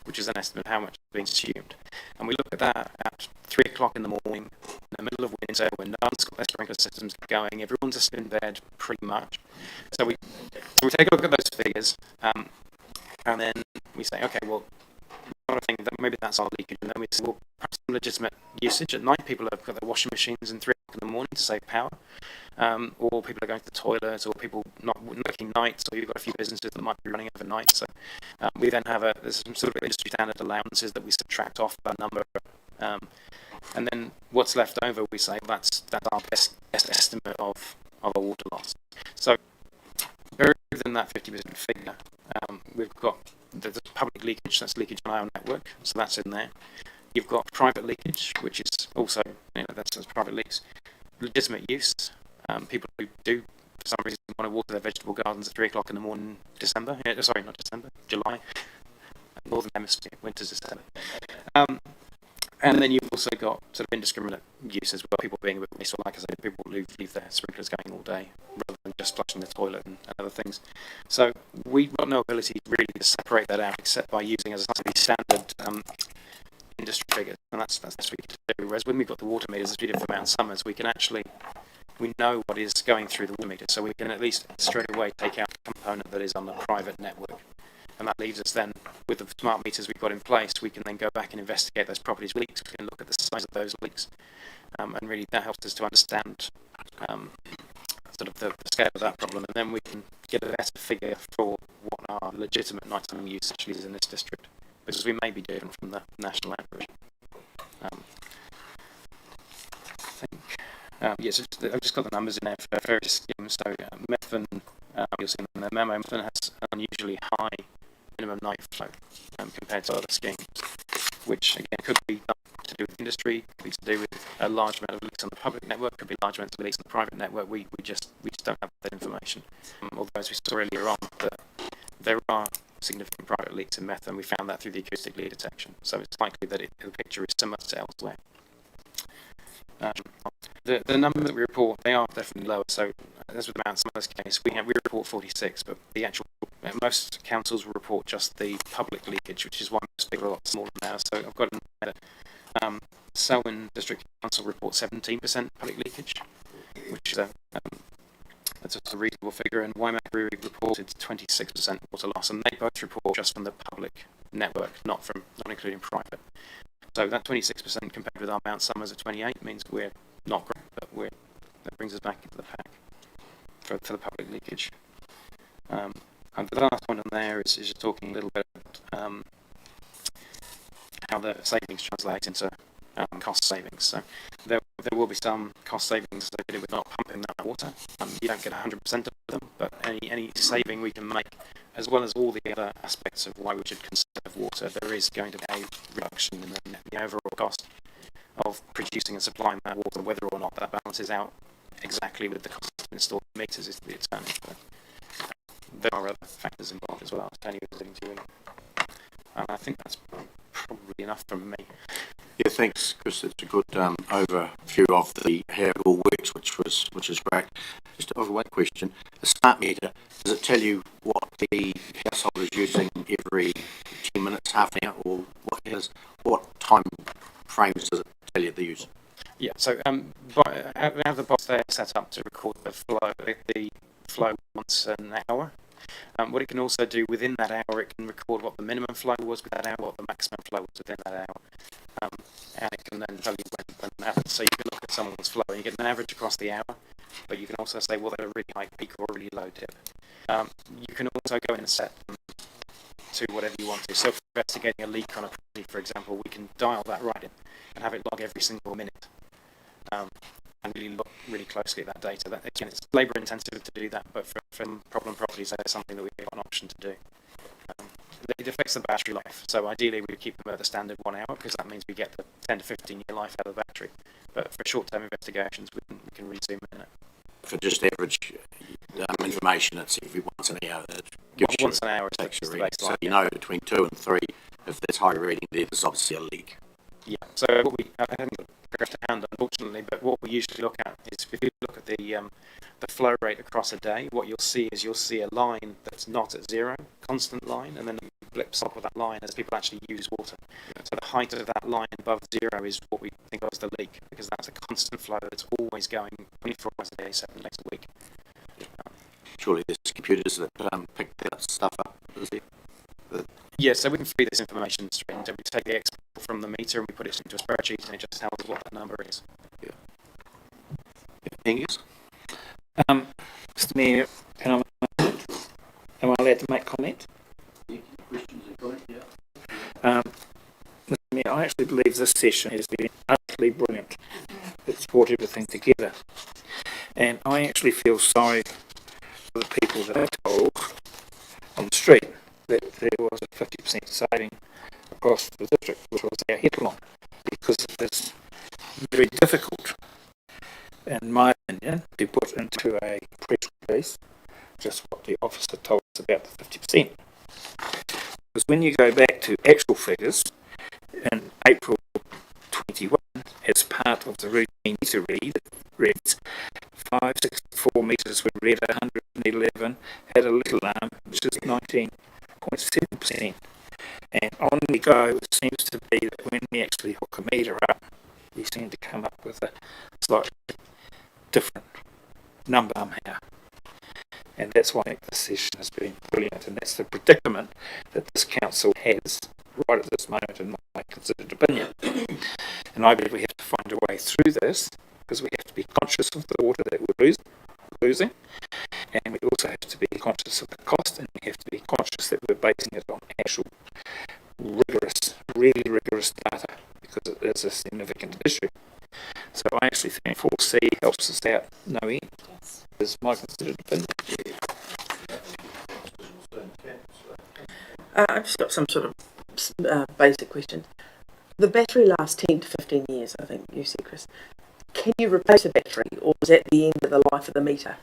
which is an estimate of how much is being consumed. And we look at that at 3 o'clock in the morning, in the middle of winter, when no one's got their sprinkler systems going, everyone's asleep in bed pretty much. So we take a look at those figures, and then we say, okay, well, I think that maybe that's our leakage, and then we say, well, perhaps some legitimate usage at night. People have got their washing machines in 3 o'clock in the morning to save power, or people are going to the toilet, or people not working nights, or you've got a few businesses that might be running overnight. So we then have there's some sort of industry standard allowances that we subtract off that number And then what's left over, we say that's our best estimate of our water loss. So buried within that 50% figure, we've got the public leakage, that's leakage on our network, so that's in there. You've got private leakage, which is also, that's private leaks. Legitimate use, people who do, for some reason, want to water their vegetable gardens at 3 o'clock in the morning, December. Sorry, not December, July. Northern Hemisphere, winter's December. And then you've also got sort of indiscriminate use as well, people being a bit wasteful, like I said, people who leave their sprinklers going all day rather than just flushing the toilet and other things. So we've got no ability really to separate that out except by using as a standard industry figures, and that's what we can do. Whereas when we've got the water meters as we did for Mount Summers, we know what is going through the water meter, so we can at least straight away take out the component that is on the private network. And that leaves us then, with the smart meters we've got in place, we can then go back and investigate those properties leaks. We can look at the size of those leaks. And really that helps us to understand sort of the scale of that problem. And then we can get a better figure for what our legitimate nighttime use actually is in this district. Because we may be different from the national average. Yes, I've just got the numbers in there for various schemes. So Methven, you'll see in the memo, Methven has an unusually high minimum night flow compared to other schemes, which again could be to do with industry, could be to do with a large amount of leaks on the public network, could be large amounts of leaks on the private network. We just don't have that information. Although as we saw earlier on, that there are significant private leaks in Methven, we found that through the acoustic leak detection. So it's likely that the picture is similar to elsewhere. The number that we report, they are definitely lower. So as with Mount Summers case, we report 46, but the actual most councils will report just the public leakage, which is why most people are a lot smaller now. So I've got Selwyn District Council reports 17% public leakage, which is that's a reasonable figure, and Waimakere reported 26% water loss, and they both report just from the public network, not including private. So that 26% compared with our Mount Summers at 28 means we're not great, but that brings us back into the pack for the public leakage. And the last point on there is just talking a little bit about how the savings translate into cost savings. So there will be some cost savings associated with not pumping that water. You don't get 100% of them, but any saving we can make, as well as all the other aspects of why we should conserve water, there is going to be a reduction in the overall cost of producing and supplying that water. Whether or not that balances out exactly with the cost of installing meters is to be determined. But there are other factors involved as well. Tony was alluding to, and I think that's probably enough from me. Yeah, thanks, Chris. It's a good overview of how it all works, which is great. Just one question: the smart meter, does it tell you what the household is using every 10 minutes, half an hour, or what time frames does it tell you they use? Yeah, so we have the box there set up to record the flow once an hour. What it can also do within that hour, it can record what the minimum flow was with that hour, what the maximum flow was within that hour. And it can then tell you when so you can look at someone's flow and you get an average across the hour, but you can also say, well, they're a really high peak or a really low dip. You can also go in and set them to whatever you want to. So for investigating a leak on a property, for example, we can dial that right in and have it log every single minute. And really look really closely at that data. That, again, it's labour intensive to do that, but for problem properties, that's something that we've got an option to do. It affects the battery life, so ideally we keep them at the standard 1 hour, because that means we get the 10 to 15 year life out of the battery. But for short-term investigations, we can really zoom in it. For just average information, it's every once an hour. Once an hour is the baseline. So you know between 2 and 3, if there's high reading, there's obviously a leak. Yeah, so what I haven't got a graph to hand, unfortunately, but what we usually look at is, if you look at the flow rate across a day, what you'll see is a line that's not at zero, constant line, and then it blips up with that line as people actually use water. Yeah. So the height of that line above zero is what we think of as the leak, because that's a constant flow that's always going 24 hours a day, 7 days a week. Surely there's computers that pick that stuff up, is there? Yeah, so we can feed this information straight into. We take the export from the meter and we put it into a spreadsheet, and it just tells us what that number is. Yeah. Angus? Mr. Mayor, am I allowed to make comment? Yeah, questions and comments, yeah. Mr. Mayor, I actually believe this session has been utterly brilliant. It's brought everything together. And I actually feel sorry for the people that are told on the street that there was a 50% saving across the district, which was our headline, because it is very difficult, in my opinion, to put into a press release just what the officer told us about the 50%. Because when you go back to actual figures, in April 21, as part of the routine meter read, it reads 564 metres were read, 111 had a little alarm, which is 19.7%. And on we go, it seems to be that when we actually hook a meter up, we seem to come up with a slightly different number somehow. And that's why I think this session has been brilliant, and that's the predicament that this council has right at this moment, in my considered opinion. And I believe we have to find a way through this, because we have to be conscious of the water that we're losing, and we also have to be conscious of the cost, and we have to be conscious that we're basing it on actual rigorous, really rigorous data, because it is a significant issue. So I actually think 4C helps us out no end, is my considered opinion. I've just got some sort of basic question. The battery lasts 10 to 15 years, I think you said, Chris. Can you replace a battery, or is that the end of the life of the meter?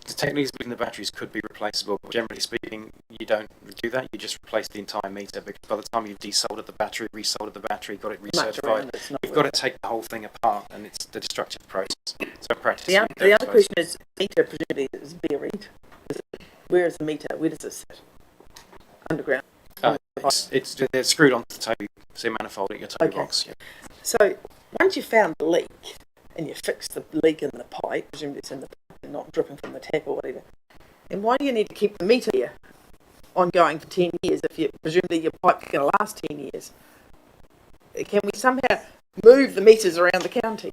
Technically speaking, the batteries could be replaceable, but generally speaking, you don't do that. You just replace the entire meter, because by the time you've desoldered the battery, resoldered the battery, got it recertified, you've got to take the whole thing apart, and it's the destructive process. So in practice, the other question is, meter presumably is buried. Where is the meter? Where does it sit? Underground? They're screwed onto the tow, so manifold at your tow box. Yeah. So once you've found the leak, and you fix the leak in the pipe, presumably it's in the pipe and not dripping from the tap or whatever, and why do you need to keep the meter here ongoing for 10 years if you presumably your pipe's going to last 10 years? Can we somehow move the meters around the county?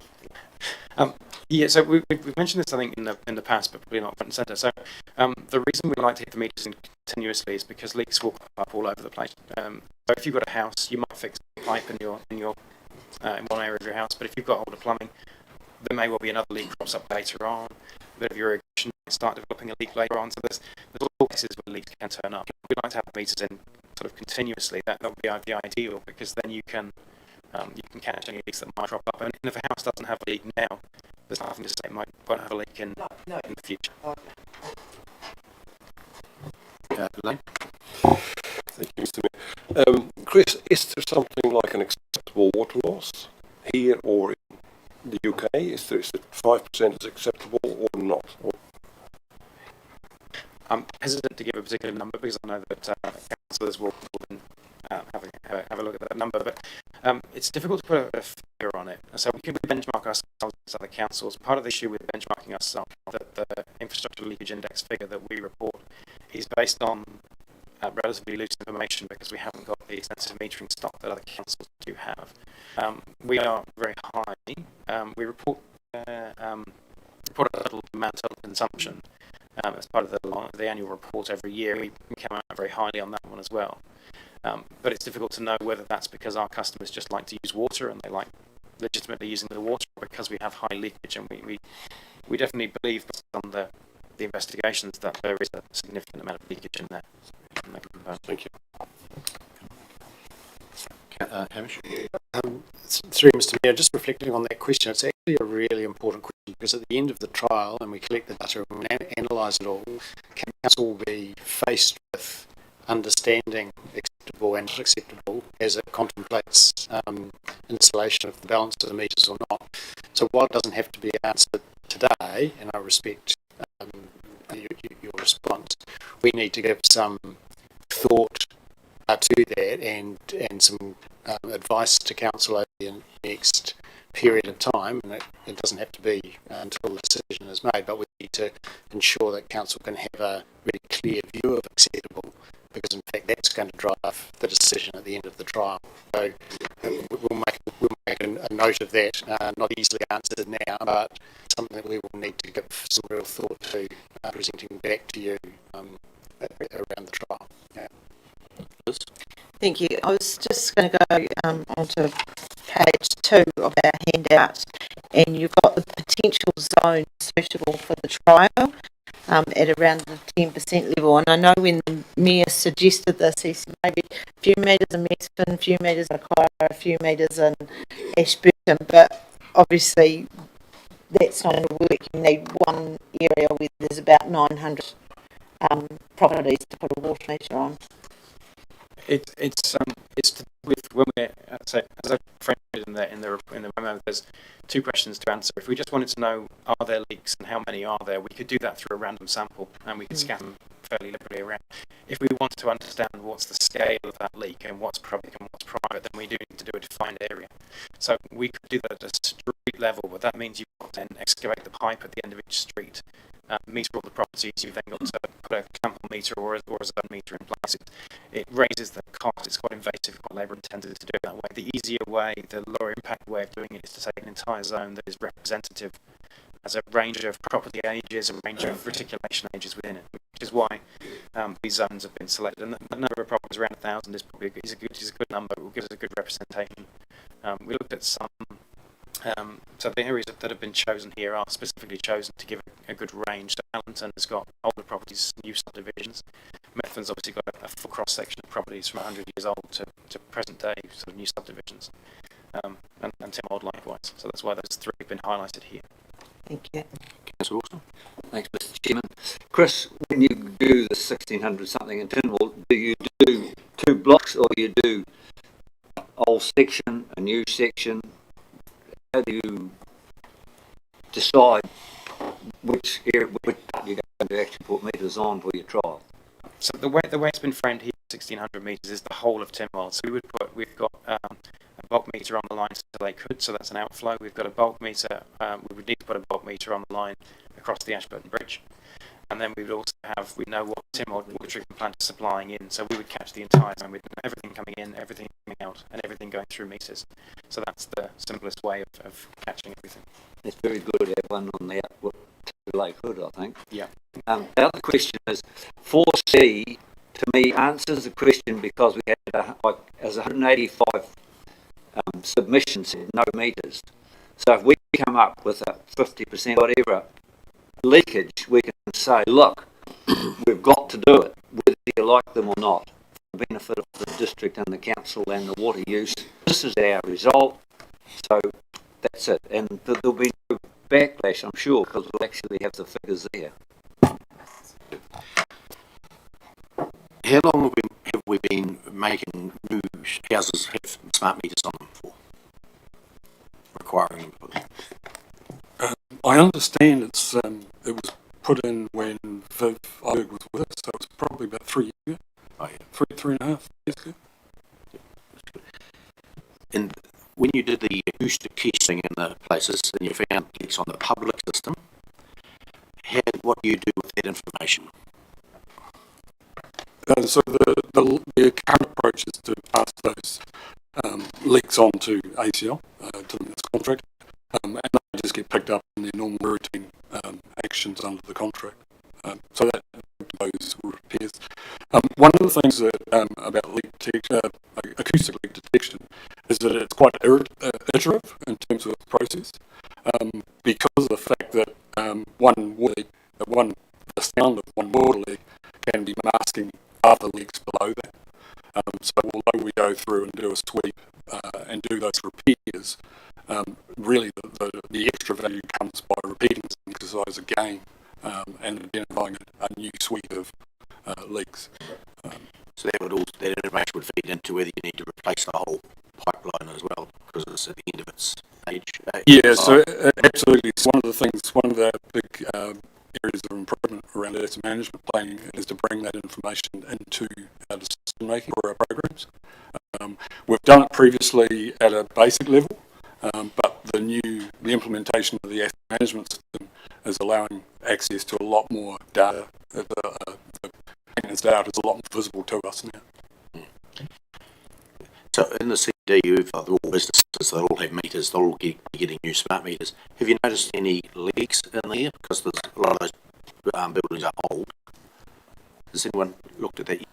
Yeah, so we've mentioned this, I think, in the past, but probably not front and centre. So the reason we like to hit the meters in continuously is because leaks will pop up all over the place. So if you've got a house, you might fix a pipe in one area of your house, but if you've got older plumbing, there may well be another leak crops up later on. A bit of your irrigation might start developing a leak later on. So there's all cases where leaks can turn up. We like to have meters in sort of continuously. That would be the ideal, because then you can catch any leaks that might crop up. And if a house doesn't have a leak now, there's nothing to say it might have a leak in the future. Thank you, Mr. Mayor. Chris, is there something like an acceptable water loss here or in the UK? Is it 5% is acceptable or not? I'm hesitant to give a particular number, because I know that councillors will then have a look at that number, but it's difficult to put a figure on it. So we can benchmark ourselves against other councils. Part of the issue with benchmarking ourselves is that the infrastructure leakage index figure that we report is based on relatively loose information, because we haven't got the extensive metering stock that other councils do have. We are very high. We report a total demand, total consumption as part of the annual report every year. We come out very highly on that one as well. But it's difficult to know whether that's because our customers just like to use water and they like legitimately using the water, or because we have high leakage. And we definitely believe, based on the investigations, that there is a significant amount of leakage in there. Thank you. Hamish? Through Mr. Mayor, just reflecting on that question, it's actually a really important question, because at the end of the trial, and we collect the data and we analyse it all, council will be faced with understanding acceptable and not acceptable as it contemplates installation of the balance of the meters or not. So while it doesn't have to be answered today, and I respect your response, we need to give some thought to that and some advice to council over the next period of time, and it doesn't have to be until the decision is made, but we need to ensure that council can have a really clear view of acceptable, because in fact that's going to drive the decision at the end of the trial. So we'll make a note of that, not easily answered now, but something that we will need to give some real thought to presenting back to you around the trial. Yeah. Thank you. I was just going to go on to page 2 of our handout, and you've got the potential zone suitable for the trial at around the 10% level. And I know when the Mayor suggested this, he said maybe a few metres in Mexton, a few metres in Kyra, a few metres in Ashburton, but obviously that's not going to work. You need one area where there's about 900 properties to put a water meter on. It's to do with when we're so as I framed it in the memo, there's two questions to answer. If we just wanted to know are there leaks and how many are there, we could do that through a random sample and we could scan them fairly liberally around. If we wanted to understand what's the scale of that leak and what's public and what's private, then we do need to do a defined area. So we could do that at a street level, but that means you've got to then excavate the pipe at the end of each street, meter all the properties. You've then got to put a camp meter or a zone meter in place. It raises the cost. It's quite invasive, quite labour intensive to do it that way. The easier way, the lower impact way of doing it is to take an entire zone that is representative, has a range of property ages, a range of reticulation ages within it, which is why these zones have been selected. And the number of properties around 1,000 is probably a good number. It will give us a good representation. We looked at some. So the areas that have been chosen here are specifically chosen to give a good range. So Allenton has got older properties, new subdivisions. Methven's obviously got a full cross section of properties from 100 years old to present day, sort of new subdivisions, and Tim Old likewise. So that's why those three have been highlighted here. Thank you. Councillor Wilson. Thanks, Mr. Chairman. Chris, when you do the 1,600 something in Tynwald, do you do 2 blocks or you do a old section, a new section? How do you decide which area you're going to actually put meters on for your trial? So the way it's been framed here, 1,600 metres is the whole of Tynwald. So we've got a bulk meter on the line to Lake Hood, so that's an outflow. We've got a bulk meter. We would need to put a bulk meter on the line across the Ashburton Bridge, and then we would also we know what Tynwald water treatment plant is supplying in, so we would catch the entire zone with everything coming in, everything coming out, and everything going through meters. So that's the simplest way of catching everything. It's very good to have one on the output to Lake Hood, I think. Yeah. The other question is, 4C to me answers the question because we had 185 submissions, no meters. So if we come up with a 50% whatever leakage, we can say, look, we've got to do it, whether you like them or not, for the benefit of the district and the council and the water use. This is our result, so that's it. And there'll be no backlash, I'm sure, because we'll actually have the figures there. How long have we been making new houses have smart meters on them for? Requiring them. I understand it was put in when Viv Iberg was with us, so it's probably about 3 years ago. Oh, yeah. 3.5 years ago. And when you did the acoustic testing in the places and you found leaks on the public system, what do you do with that information? So the current approach is to pass those leaks on to ACL, to the contract, and they just get picked up in their normal routine actions under the contract. So that those repairs. One of the things that about leak acoustic leak detection is that it's quite iterative in terms of the process, because of the fact that the sound of one water leak can be masking other leaks below that. So although we go through and do a sweep and do those repairs, really the extra value comes by repeating the exercise again and identifying a new suite of leaks. So that information would feed into whether you need to replace the whole pipeline as well, because it's at the end of its age. Yeah, so absolutely. It's one of the big areas of improvement around asset management planning is to bring that information into our decision making for our programs. We've done it previously at a basic level, but the implementation of the asset management system is allowing access to a lot more data. The maintenance data is a lot more visible to us now. So in the CD, you've got all businesses that all have meters, they'll all be getting new smart meters. Have you noticed any leaks in there? Because there's a lot of those buildings are old. Has anyone looked at that yet?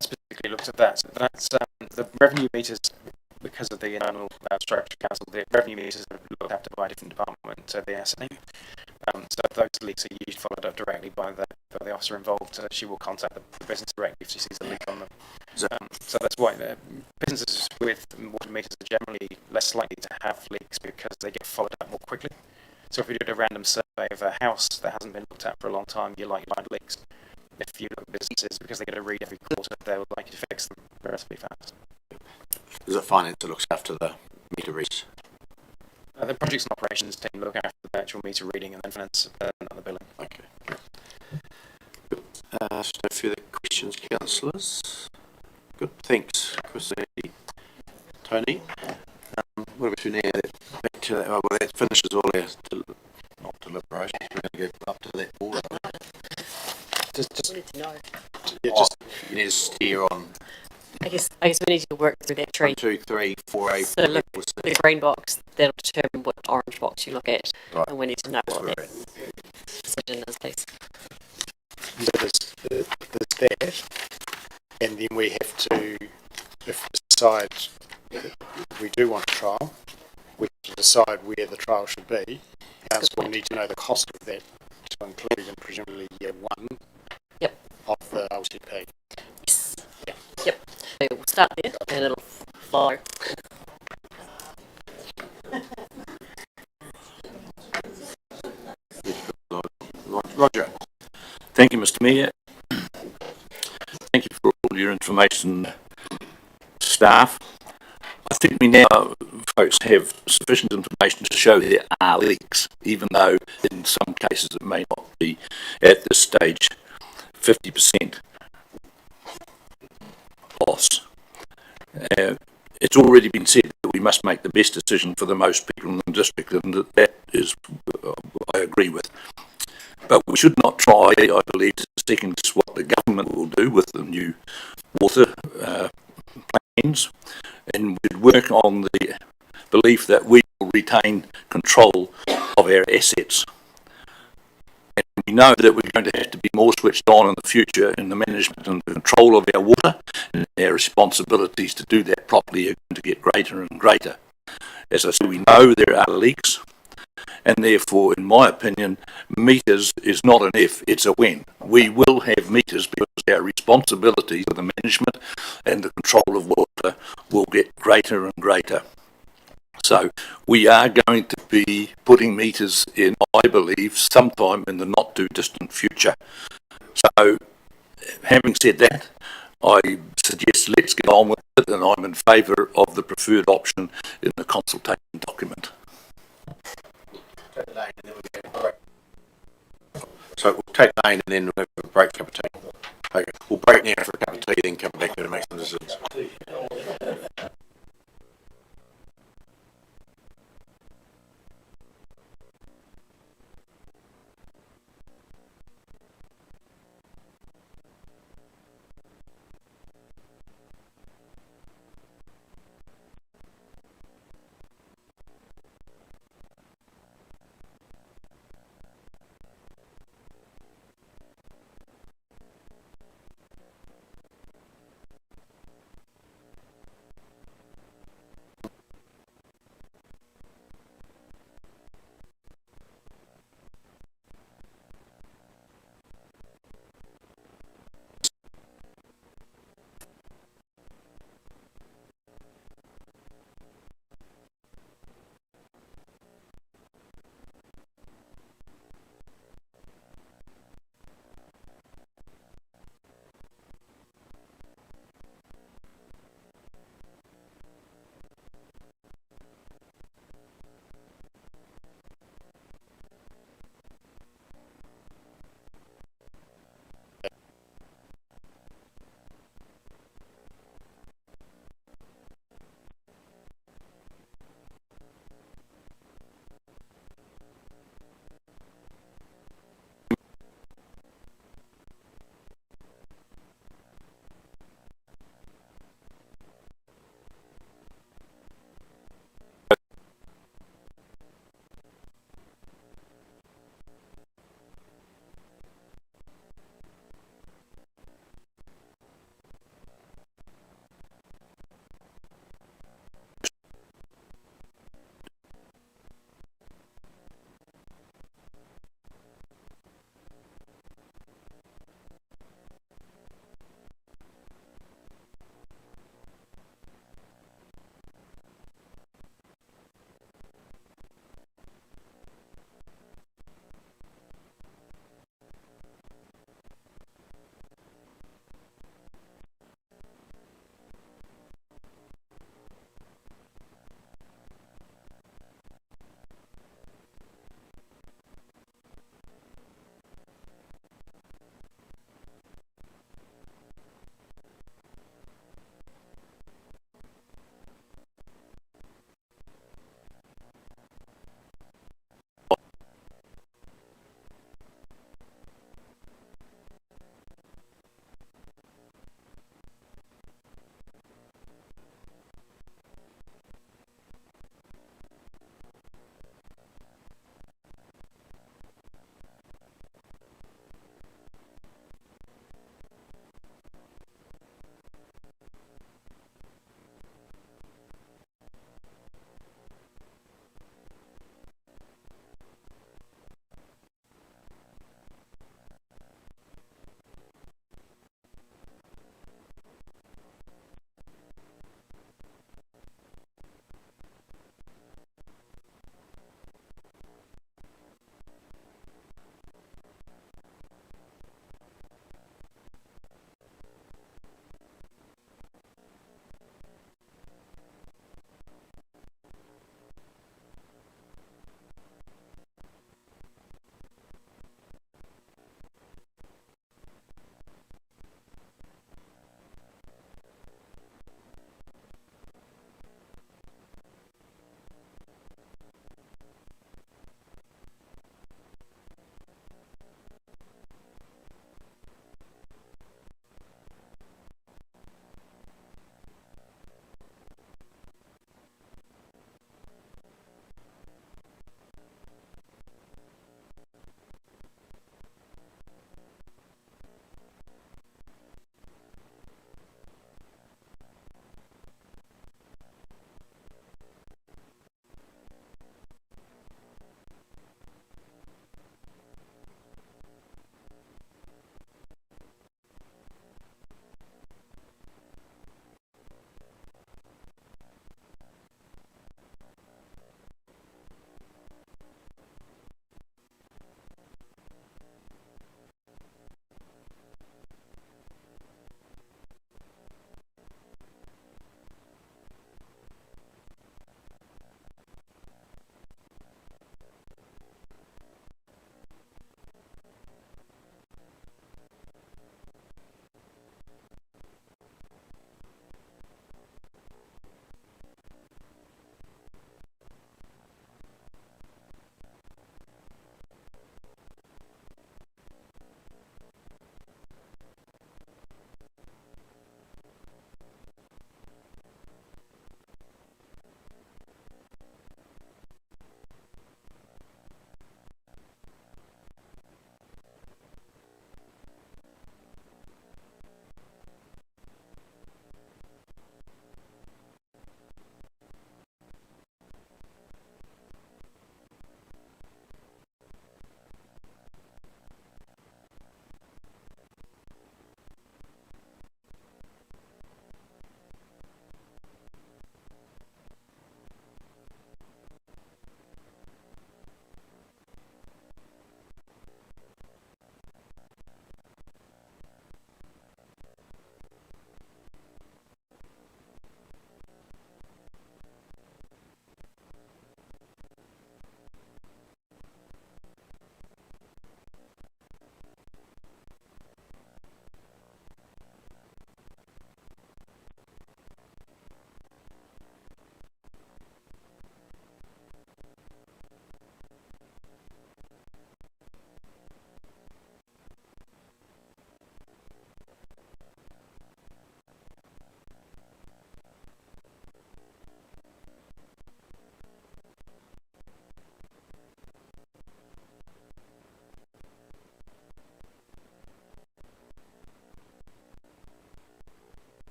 Specifically looked to that. So that's the revenue meters, because of the internal structure council, the revenue meters are looked after by a different department, so the S&E. So those leaks are usually followed up directly by the officer involved. She will contact the business directly if she sees a leak on them. So that's why businesses with water meters are generally less likely to have leaks, because they get followed up more quickly. So if you did a random survey of a house that hasn't been looked at for a long time, you're likely to find leaks. If you look at businesses, because they get a read every quarter, they're likely to fix them relatively fast. Is it finance that looks after the meter reads? The projects and operations team look after the actual meter reading, and then finance the billing. Okay. So no further questions, councillors? Good, thanks, Chris. Tony, what about you now? Back to that, well, that finishes all our not deliberations. We're going to go up to that board. Just Need to know. yeah, Oh, you need to steer on I guess we need to work through that tree. 1, 2, 3, 4, 8. So look, the green box, that'll determine what orange box you look at. Right. And we need to know what Right. that decision is, please. So there's that, and then we have to, if we decide that we do want a trial, we have to decide where the trial should be. Council will need to know the cost of that to include in presumably year one of the LTP. Yes. Yep. So we'll start there and it'll follow. Roger. Thank you, Mr. Mayor. Thank you for all your information, staff. I think we now, folks, have sufficient information to show there are leaks, even though in some cases it may not be at this stage 50% loss. It's already been said that we must make the best decision for the most people in the district, and that is, I agree with. But we should not try, I believe, to second guess what the government will do with the new water plans, and we'd work on the belief that we will retain control of our assets. And we know that we're going to have to be more switched on in the future in the management and the control of our water, and our responsibilities to do that properly are going to get greater and greater. As I said, we know there are leaks, and therefore, in my opinion, meters is not an if, it's a when. We will have meters because our responsibilities for the management and the control of water will get greater and greater. So we are going to be putting meters in, I believe, sometime in the not too distant future. So having said that, I suggest let's get on with it, and I'm in favour of the preferred option in the consultation document. So we'll take the lane and then we'll have a break for a cup of tea. Okay, we'll break now for a cup of tea, then come back and make some decisions.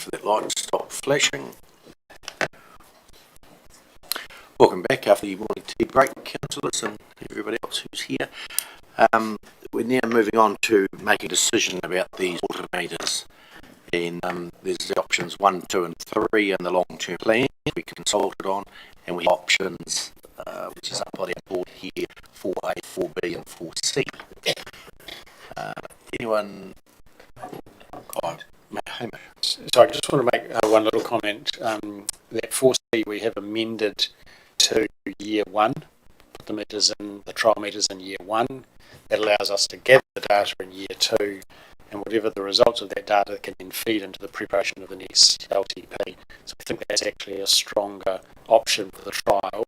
for that light to stop flashing. Welcome back after the morning tea break, councillors and everybody else who's here. We're now moving on to make a decision about these water meters. And there's the options 1, 2 and 3 in the long-term plan we consulted on, and we have options which is up on our board here, 4A, 4B and 4C. Anyone? So I just want to make one little comment. That 4C we have amended to year 1, put the meters in, the trial meters in year 1. That allows us to gather the data in year 2, and whatever the results of that data can then feed into the preparation of the next LTP. So I think that's actually a stronger option for the trial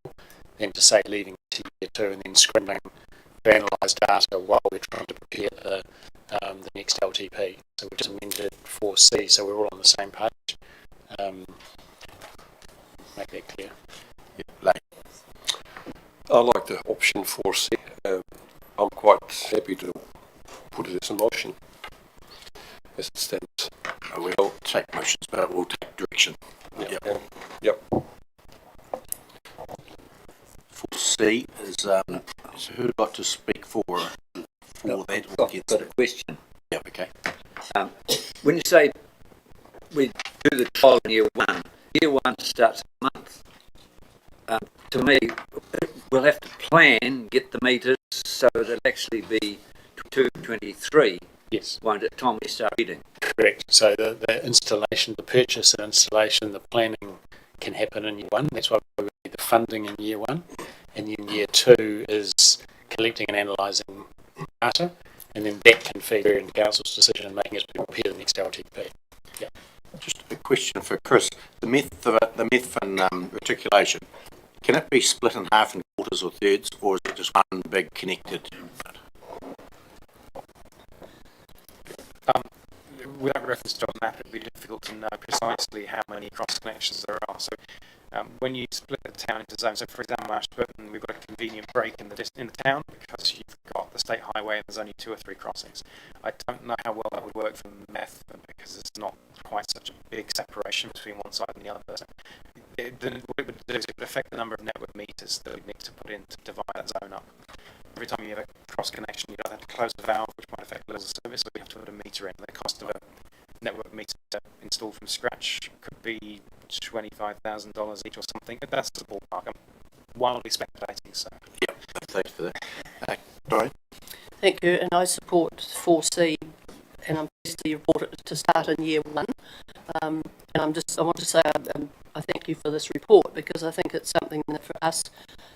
than to say leaving it to year 2 and then scrambling to analyse data while we're trying to prepare the next LTP. So we just amended 4C, so we're all on the same page. Make that clear. I like the option 4C. I'm quite happy to put it as a motion as it stands. We'll take motions, but we'll take direction. Yep. 4C is who would like to speak for that or against Got a it? question. Yeah, okay. When you say we do the trial in year 1, year 1 starts a month. To me, we'll have to plan, get the meters, so it'll actually be 223. Yes. By the time we start reading. Correct. So the installation, the purchase and installation, the planning can happen in year 1. That's why we need the funding in year 1. And in year 2 is collecting and analysing data, and then that can feed into council's decision in making as we prepare the next LTP. Yeah. Just a question for Chris. The methane reticulation, can it be split in half in quarters or thirds, or is it just one big connected? Without reference to a map, it would be difficult to know precisely how many cross connections there are. So when you split the town into zones, so for example, Ashburton, we've got a convenient break in the town because you've got the state highway and there's only 2 or 3 crossings. I don't know how well that would work from the math because it's not quite such a big separation between one side and the other. So then what it would do is it would affect the number of network meters that we need to put in to divide that zone up. Every time you have a cross connection, you either have to close a valve, which might affect levels of service, or you have to put a meter in. The cost of a network meter installed from scratch could be $25,000 each or something. But that's the ballpark. I'm wildly speculating. So yeah, thanks for that. Sorry. Thank you, and I support 4C, and I'm pleased to report it to start in year 1. And I want to say I thank you for this report because I think it's something that for us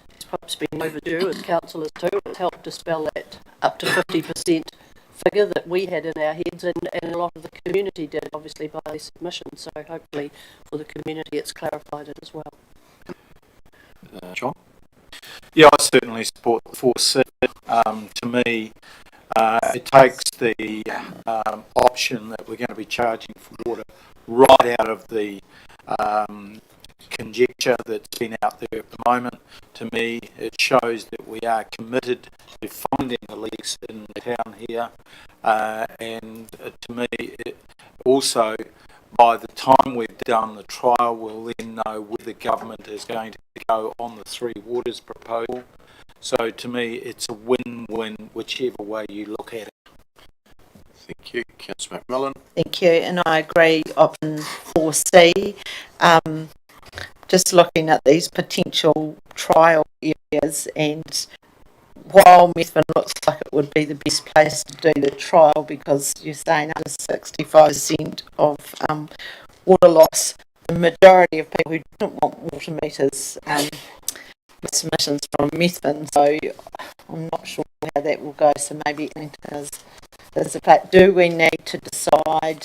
it's perhaps been overdue as councillors too. It's helped dispel that up to 50% figure that we had in our heads and a lot of the community did, obviously, by their submission. So hopefully for the community it's clarified it as well. John? Yeah, I certainly support the 4C. To me, it takes the option that we're going to be charging for water right out of the conjecture that's been out there at the moment. To me, it shows that we are committed to finding the leaks in the town here, and to me, also, by the time we've done the trial, we'll then know where the government is going to go on the 3 waters proposal. So to me, it's a win-win, whichever way you look at it. Thank you. Councillor McMillan. Thank you, and I agree option 4C. Just looking at these potential trial areas, and while Methven looks like it would be the best place to do the trial because you're saying under 65% of water loss, the majority of people who don't want water meters with submissions from Methven, so I'm not sure how that will go. So maybe as a fact, do we need to decide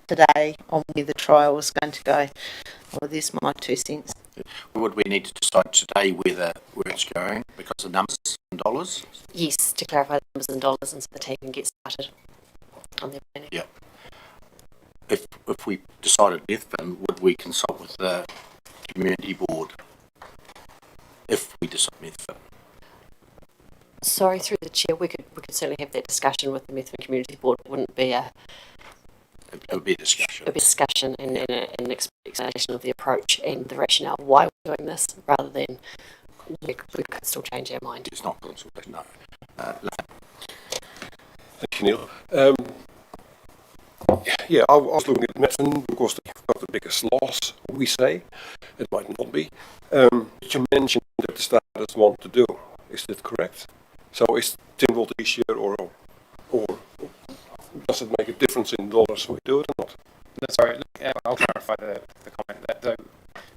today on where the trial is going to go? Well, there's my 2 cents. Would we need to decide today where it's going because of numbers and dollars? Yes, to clarify the numbers and dollars and so the team can get started on their planning. Yeah. If we decided Methven, would we consult with the community board? If we decide Methven. Sorry, through the chair, we could certainly have that discussion with the Methven Community Board. It wouldn't be a a bit discussion. a discussion and an explanation of the approach and the rationale of why we're doing this, rather than we could still change our mind. It's not consultation, no. Thank you, Neil. Yeah, I was looking at Methven because they've got the biggest loss, we say. It might not be. You mentioned that the starters want to do. Is that correct? So is 10 volt easier or does it make a difference in dollars we do it or not? No, sorry, I'll clarify the comment. That the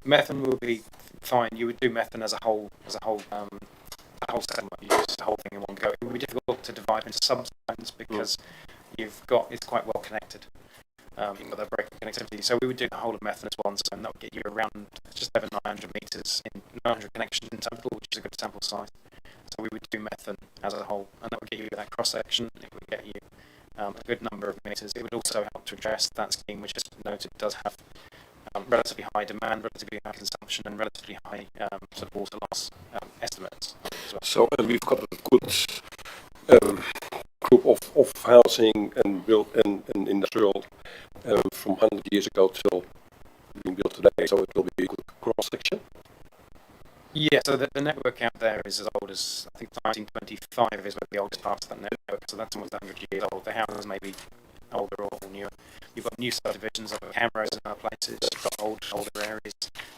methane will be fine. You would do methane as a whole settlement. You use the whole thing in one go. It would be difficult to divide into sub-zones because it's quite well connected. You've got that breaking connectivity. So we would do the whole of methane as one zone. That would get you around just over 900 metres in 900 connections in total, which is a good sample size. So we would do methane as a whole, and that would get you that cross section. It would get you a good number of metres. It would also help to address that scheme, which, as noted, does have relatively high demand, relatively high consumption, and relatively high sort of water loss estimates as well. So we've got a good group of housing and built and industrial from 100 years ago till being built today. So it will be a good cross section. Yeah, so the network out there is as old as, I think, 1925 is the oldest part of that network, so that's almost 100 years old. The houses may be older or newer. You've got new subdivisions of cameras in other places, you've got older areas,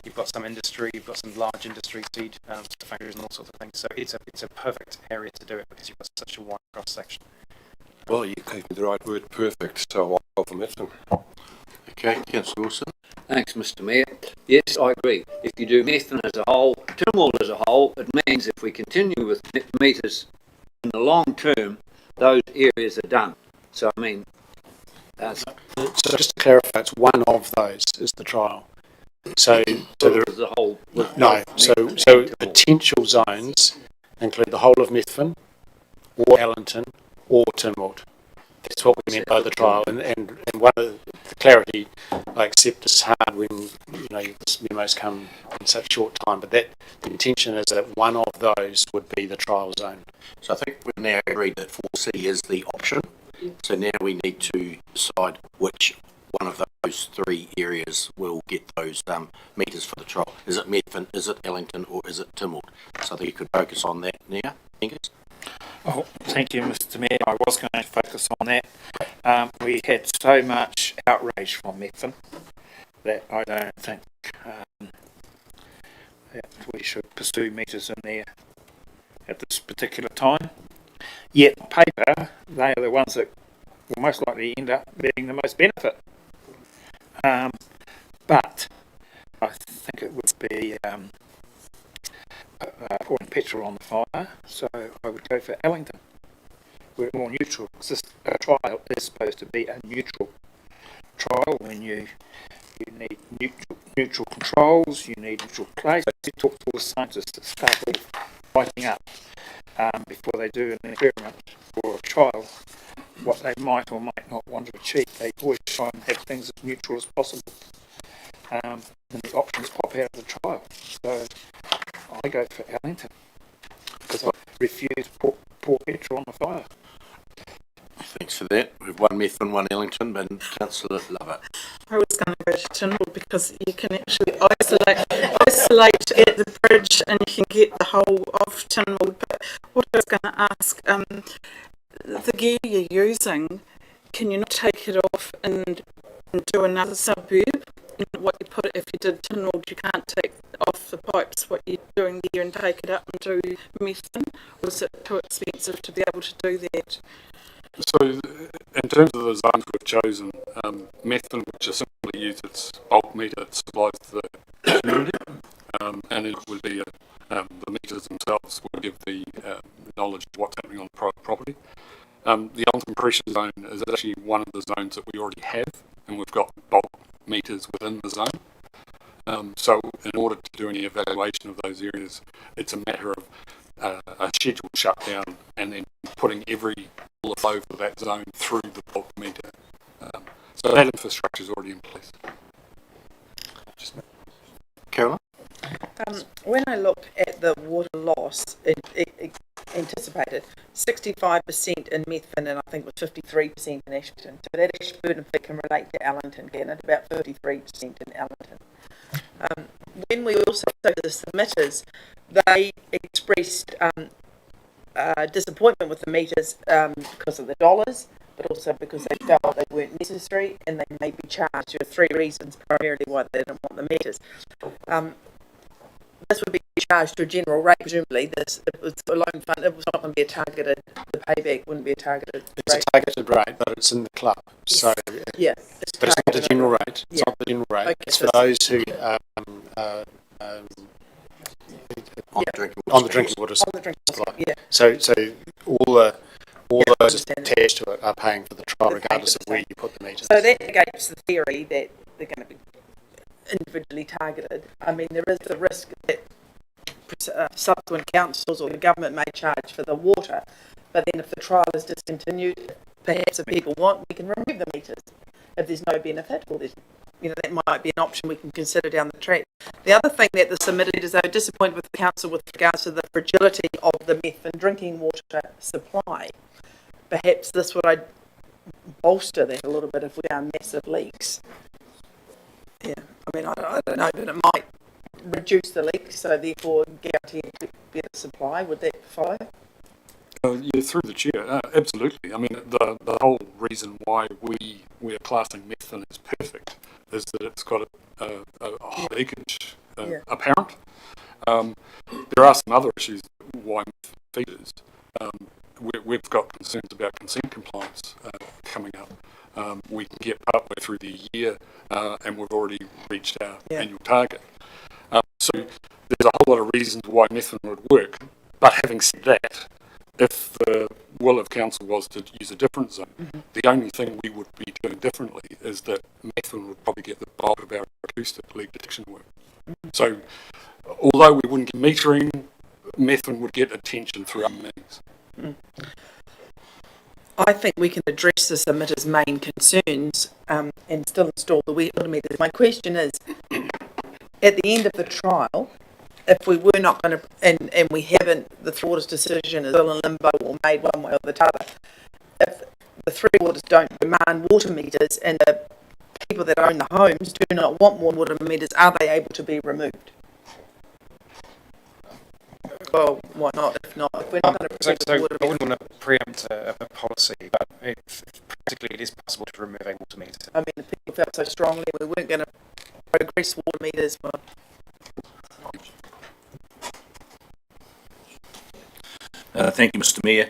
you've got some industry, you've got some large industry, seed factories and all sorts of things. So it's a perfect area to do it because you've got such a wide cross section. Well, you gave me the right word, perfect, so I'll go for Methven. Okay, Councillor Wilson. Thanks, Mr. Mayor. Yes, I agree. If you do Methven as a whole, Tynwald as a whole, it means if we continue with meters in the long term, those areas are done. So, I mean, so just to clarify, it's one of those is the trial. So the whole. No, so potential zones include the whole of Methven, or Ellington, or Tynwald. That's what we meant by the trial, and one of the clarity I accept is hard when these memos come in such short time, but the intention is that one of those would be the trial zone. So I think we've now agreed that 4C is the option. So now we need to decide which one of those three areas will get those metres for the trial. Is it Methven, is it Ellington, or is it Tynwald? So I think you could focus on that now. Oh, thank you, Mr. Mayor. I was going to focus on that. We had so much outrage from Methven that I don't think that we should pursue metres in there at this particular time. Yet, on paper, they are the ones that will most likely end up being the most benefit. But I think it would be pouring petrol on the fire, so I would go for Ellington. We're more neutral. This trial is supposed to be a neutral trial when you need neutral controls, you need neutral place. You talk to all the scientists that start writing up before they do an experiment or a trial what they might or might not want to achieve. They always try and have things as neutral as possible. And the options pop out of the trial. So I go for Ellington because I refuse to pour petrol on the fire. Thanks for that. We've one Methven, one Ellington, but Councillor Lovett. I was going to go to Tynwald because you can actually isolate at the bridge and you can get the whole of Tynwald. But what I was going to ask, the gear you're using, can you not take it off and do another suburb? What you put it, if you did Tynwald, you can't take off the pipes what you're doing there and take it up and do Methven, or is it too expensive to be able to do that? So, in terms of the zones we've chosen, Methven, which is simply use its bulk meter that supplies to the community, and it would be the meters themselves will give the knowledge of what's happening on the private property. The ultra-compression zone is actually one of the zones that we already have, and we've got bulk meters within the zone. So in order to do any evaluation of those areas, it's a matter of a scheduled shutdown and then putting every flow for that zone through the bulk meter. So that infrastructure is already in place. Caroline? When I look at the water loss, anticipated. 65% in Methven, and I think it was 53% in Ashburton. So that Ashburton figure can relate to Allington, again, at about 53% in Allington. When we also saw the submitters, they expressed disappointment with the meters because of the dollars, but also because they felt they weren't necessary and they may be charged. There are three reasons primarily why they didn't want the meters. This would be charged to a general rate, presumably. It was a loan fund. It was not going to be a targeted. The payback wouldn't be a targeted. It's rate. a targeted rate, but it's in the club. Yes. So yeah, but it's not the general rate. It's not the general rate. Okay, it's for those who on the drinking water supply. Yeah. So all those attached to it are paying for the trial, regardless of where you put the meters. So that negates the theory that they're going to be individually targeted. I mean, there is the risk that subsequent councils or the government may charge for the water, but then if the trial is discontinued, perhaps if people want, we can remove the meters. If there's no benefit, or there's, that might be an option we can consider down the track. The other thing that the submitted is they were disappointed with the council with regards to the fragility of the Methven drinking water supply. Perhaps this would bolster that a little bit if we are massive leaks. Yeah, I mean, I don't know, but it might reduce the leaks, so therefore guarantee better supply. Would that follow? Yeah, through the chair, absolutely. I mean, the whole reason why we are classing Methven as perfect is that it's got a high leakage apparent. There are some other issues why Methven features. We've got concerns about consent compliance coming up. We can get partway through the year and we've already reached our annual target. So there's a whole lot of reasons why Methven would work. But having said that, if the will of council was to use a different zone, the only thing we would be doing differently is that Methven would probably get the bulk of our acoustic leak detection work. So although we wouldn't get metering, Methven would get attention through other means. I think we can address the submitter's main concerns and still install the water meters. My question is, at the end of the trial, if we were not going to, and we haven't, the Three Waters decision is still in limbo or made one way or the other, if the Three Waters don't demand water meters and the people that own the homes do not want more water meters, are they able to be removed? Well, why not? If not, if we're not going to protect the water meters. I wouldn't want to preempt a policy, but practically it is possible to remove a water meter. I mean, the people felt so strongly we weren't going to progress water meters. Well, thank you, Mr. Mayor.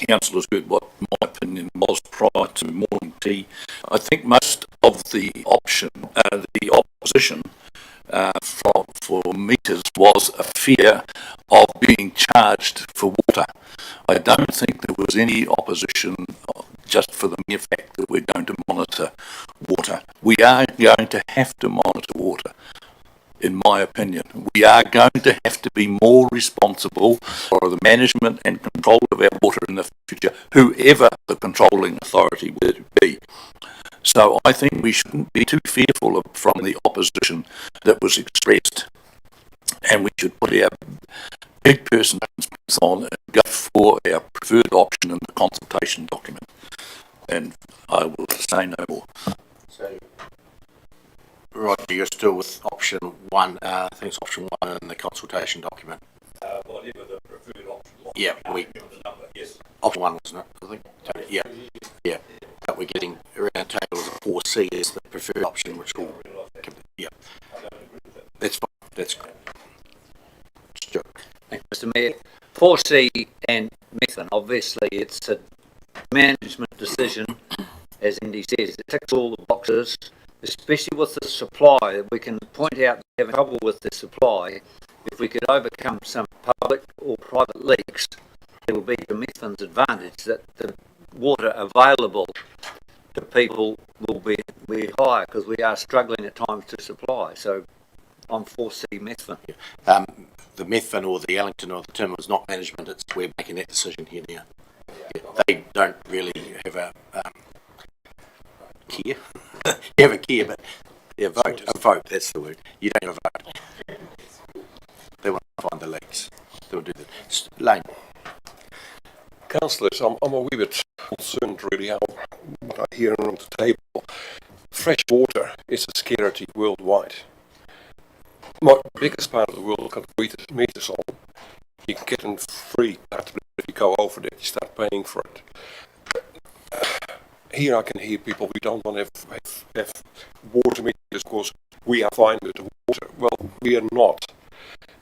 Councillors heard what my opinion was prior to morning tea. I think most of the opposition for meters was a fear of being charged for water. I don't think there was any opposition just for the mere fact that we're going to monitor water. We are going to have to monitor water. In my opinion, we are going to have to be more responsible for the management and control of our water in the future, whoever the controlling authority would be. So I think we shouldn't be too fearful from the opposition that was expressed, and we should put our big person on and go for our preferred option in the consultation document. And I will say no more. So, Roger, you're still with option one. I think it's option one in the consultation document. Whatever the preferred option was. Yeah, yes. Option one, wasn't it? I think. Yeah. But we're getting around table as a 4C is the preferred option, which will. Yeah. That's fine. That's great. Sure. Thank you, Mr. Mayor. 4C and Methven, obviously, it's a management decision, as Andy says. It ticks all the boxes, especially with the supply. We can point out that we're having trouble with the supply. If we could overcome some public or private leaks, it will be to Methven's advantage that the water available to people will be higher, because we are struggling at times to supply. So on 4C Methven. The Methven or the Ellington or the Tim is not management, it's we're making that decision here now. Yeah, they don't really have a care. You have a care, but a vote, that's the word. You don't have a vote. They want to find the leaks. They'll do that. Lane. Councillors, I'm a wee bit concerned really how what I hear around the table. Fresh water is a scarcity worldwide. My biggest part of the world got meters on. You can get them free, but if you go over that, you start paying for it. Here I can hear people, we don't want to have water meters because we are fine with the water. Well, we are not.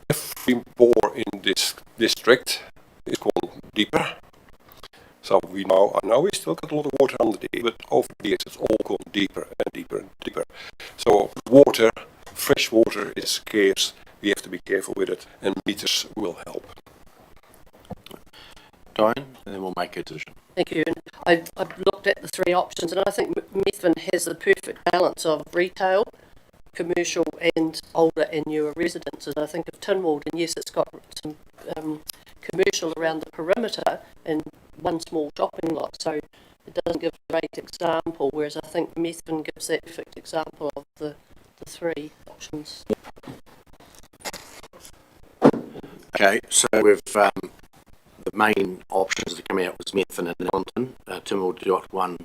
Every bore in this district is gone deeper. So I know we still got a lot of water under there, but over the years it's all gone deeper and deeper and deeper. So water, fresh water is scarce. We have to be careful with it, and meters will help. Diane, and then we'll make a decision. Thank you. I've looked at the three options, and I think Methven has the perfect balance of retail, commercial, and older and newer residences. I think of Tynwald, and yes, it's got some commercial around the perimeter and one small shopping lot, so it doesn't give a great example, whereas I think Methven gives that perfect example of the three options. Okay, so we've the main options that come out was Methven and Wellington. Tynwald got one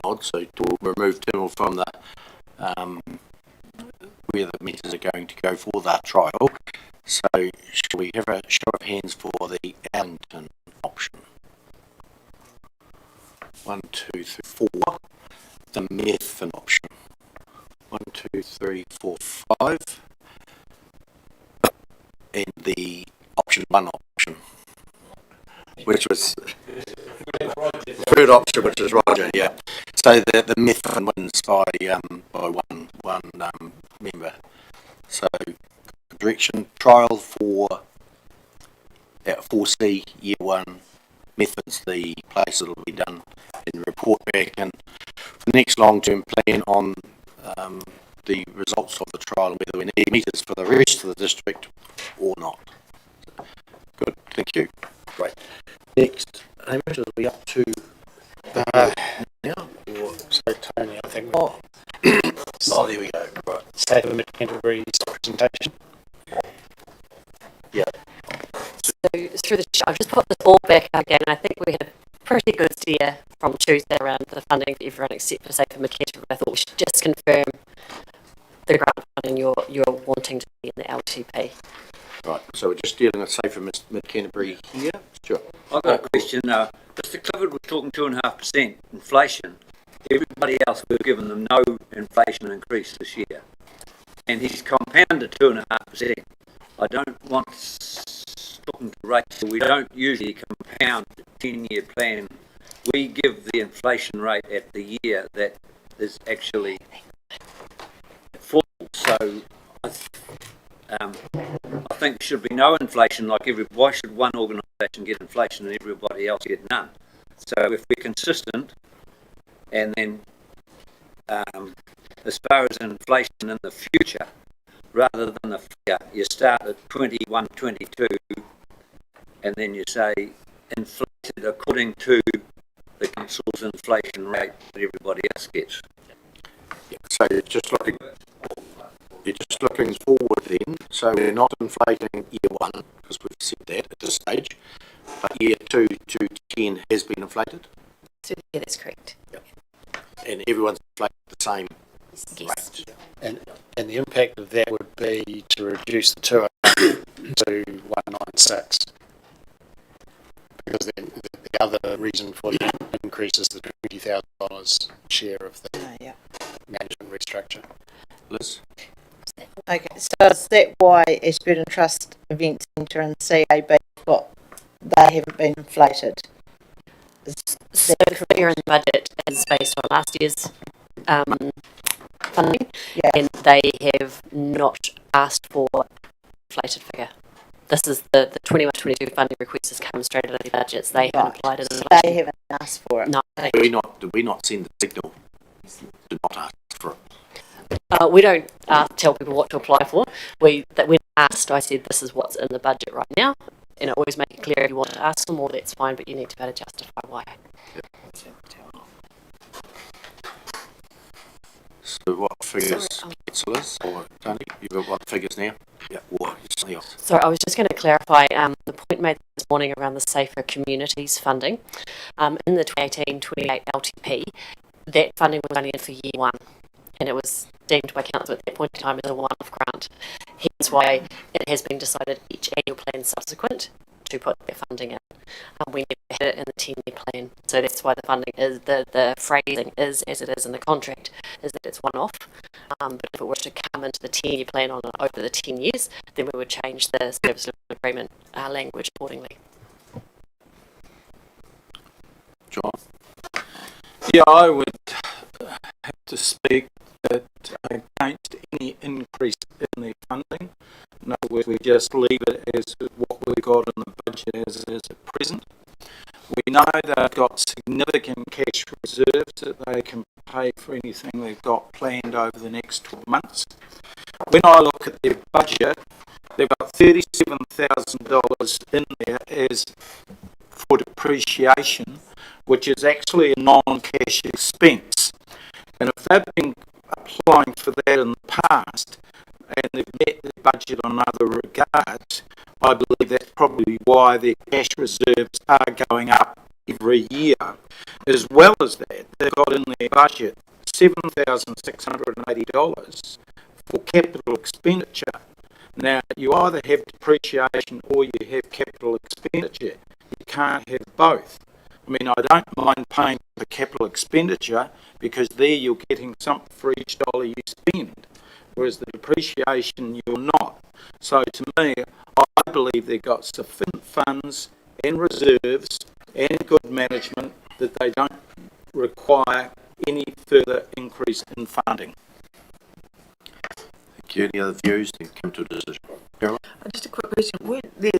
nod, so we'll remove Tynwald from the where the meters are going to go for that trial. So shall we have a show of hands for the Wellington option? 1, 2, 3, 4. The Methven option. 1, 2, 3, 4, 5. And the option 1 option, which was third option, which is Roger, yeah. So the Methven wins by one member. So direction trial for 4C year 1. Methven's the place it'll be done, and report back and the next long-term plan on the results of the trial and whether we need meters for the rest of the district or not. Good, thank you. Great. Next, Hamish, will be up to now? Or So Tony, I think. oh, there we go. Right. State of Canterbury's presentation. Yeah. So through the I've just put the ball back up again. I think we had a pretty good steer from Tuesday around the funding for everyone except for Safer Canterbury. I thought we should just confirm the grant funding you're wanting to be in the LTP. Right, so we're just dealing with Safer Mid-Canterbury here. Sure. I've got a question. Mr. Clifford was talking 2.5% inflation. Everybody else, we've given them no inflation increase this year. And he's compounded 2.5%. I don't want, talking to Rachel, we don't usually compound a 10-year plan. We give the inflation rate at the year that is actually full. So I think there should be no inflation like why should one organisation get inflation and everybody else get none? So if we're consistent, and then as far as inflation in the future, rather than the figure, you start at 21, 22, and then you say inflated according to the council's inflation rate that everybody else gets. Yeah, so you're just looking forward then. So we're not inflating year 1 because we've said that at this stage, but year 2 to 10 has been inflated. So yeah, that's correct. Yep. And everyone's inflated the same Yes. rate. And the impact of that would be to reduce the 200 to 196. Because the other reason for the increase is the $20,000 share of the management restructure. Liz? Okay, so is that why Ashburton Trust Event Centre and CAB they haven't been inflated? So the figure in the budget is based on last year's funding, and they have not asked for inflated figure. This is the 21-22 funding request has come straight out of the budgets. They haven't applied it. They haven't asked for it. No. Did we not send the signal? Did not ask for it. We don't tell people what to apply for. When asked, I said this is what's in the budget right now, and I always make it clear if you want to ask for more, that's fine, but you need to be able to justify why. Yep. So what figures, councillors or Tony? You've got what figures now? Yeah. Or Sorry, I was just going to clarify the point made this morning around the Safer Communities funding. In the 2018-28 LTP, that funding was only in for year one, and it was deemed by council at that point in time as a one-off grant. Hence why it has been decided each annual plan subsequent to put their funding in. We never had it in the 10-year plan, so that's why the funding is, the phrasing is as it is in the contract, is that it's one-off. But if it were to come into the 10-year plan on over the 10 years, then we would change the service agreement language accordingly. John? Yeah, I would have to speak that against any increase in the funding. In other words, we just leave it as what we've got in the budget as it is at present. We know they've got significant cash reserves that they can pay for anything they've got planned over the next 12 months. When I look at their budget, they've got $37,000 in there as for depreciation, which is actually a non-cash expense. And if they've been applying for that in the past and they've met their budget on other regards, I believe that's probably why their cash reserves are going up every year. As well as that, they've got in their budget $7,680 for capital expenditure. Now, you either have depreciation or you have capital expenditure. You can't have both. I mean, I don't mind paying for the capital expenditure because there you're getting something for each dollar you spend, whereas the depreciation you're not. So to me, I believe they've got sufficient funds and reserves and good management that they don't require any further increase in funding. Thank you. Any other views? Then come to a decision. Carol? Just a quick question. Were their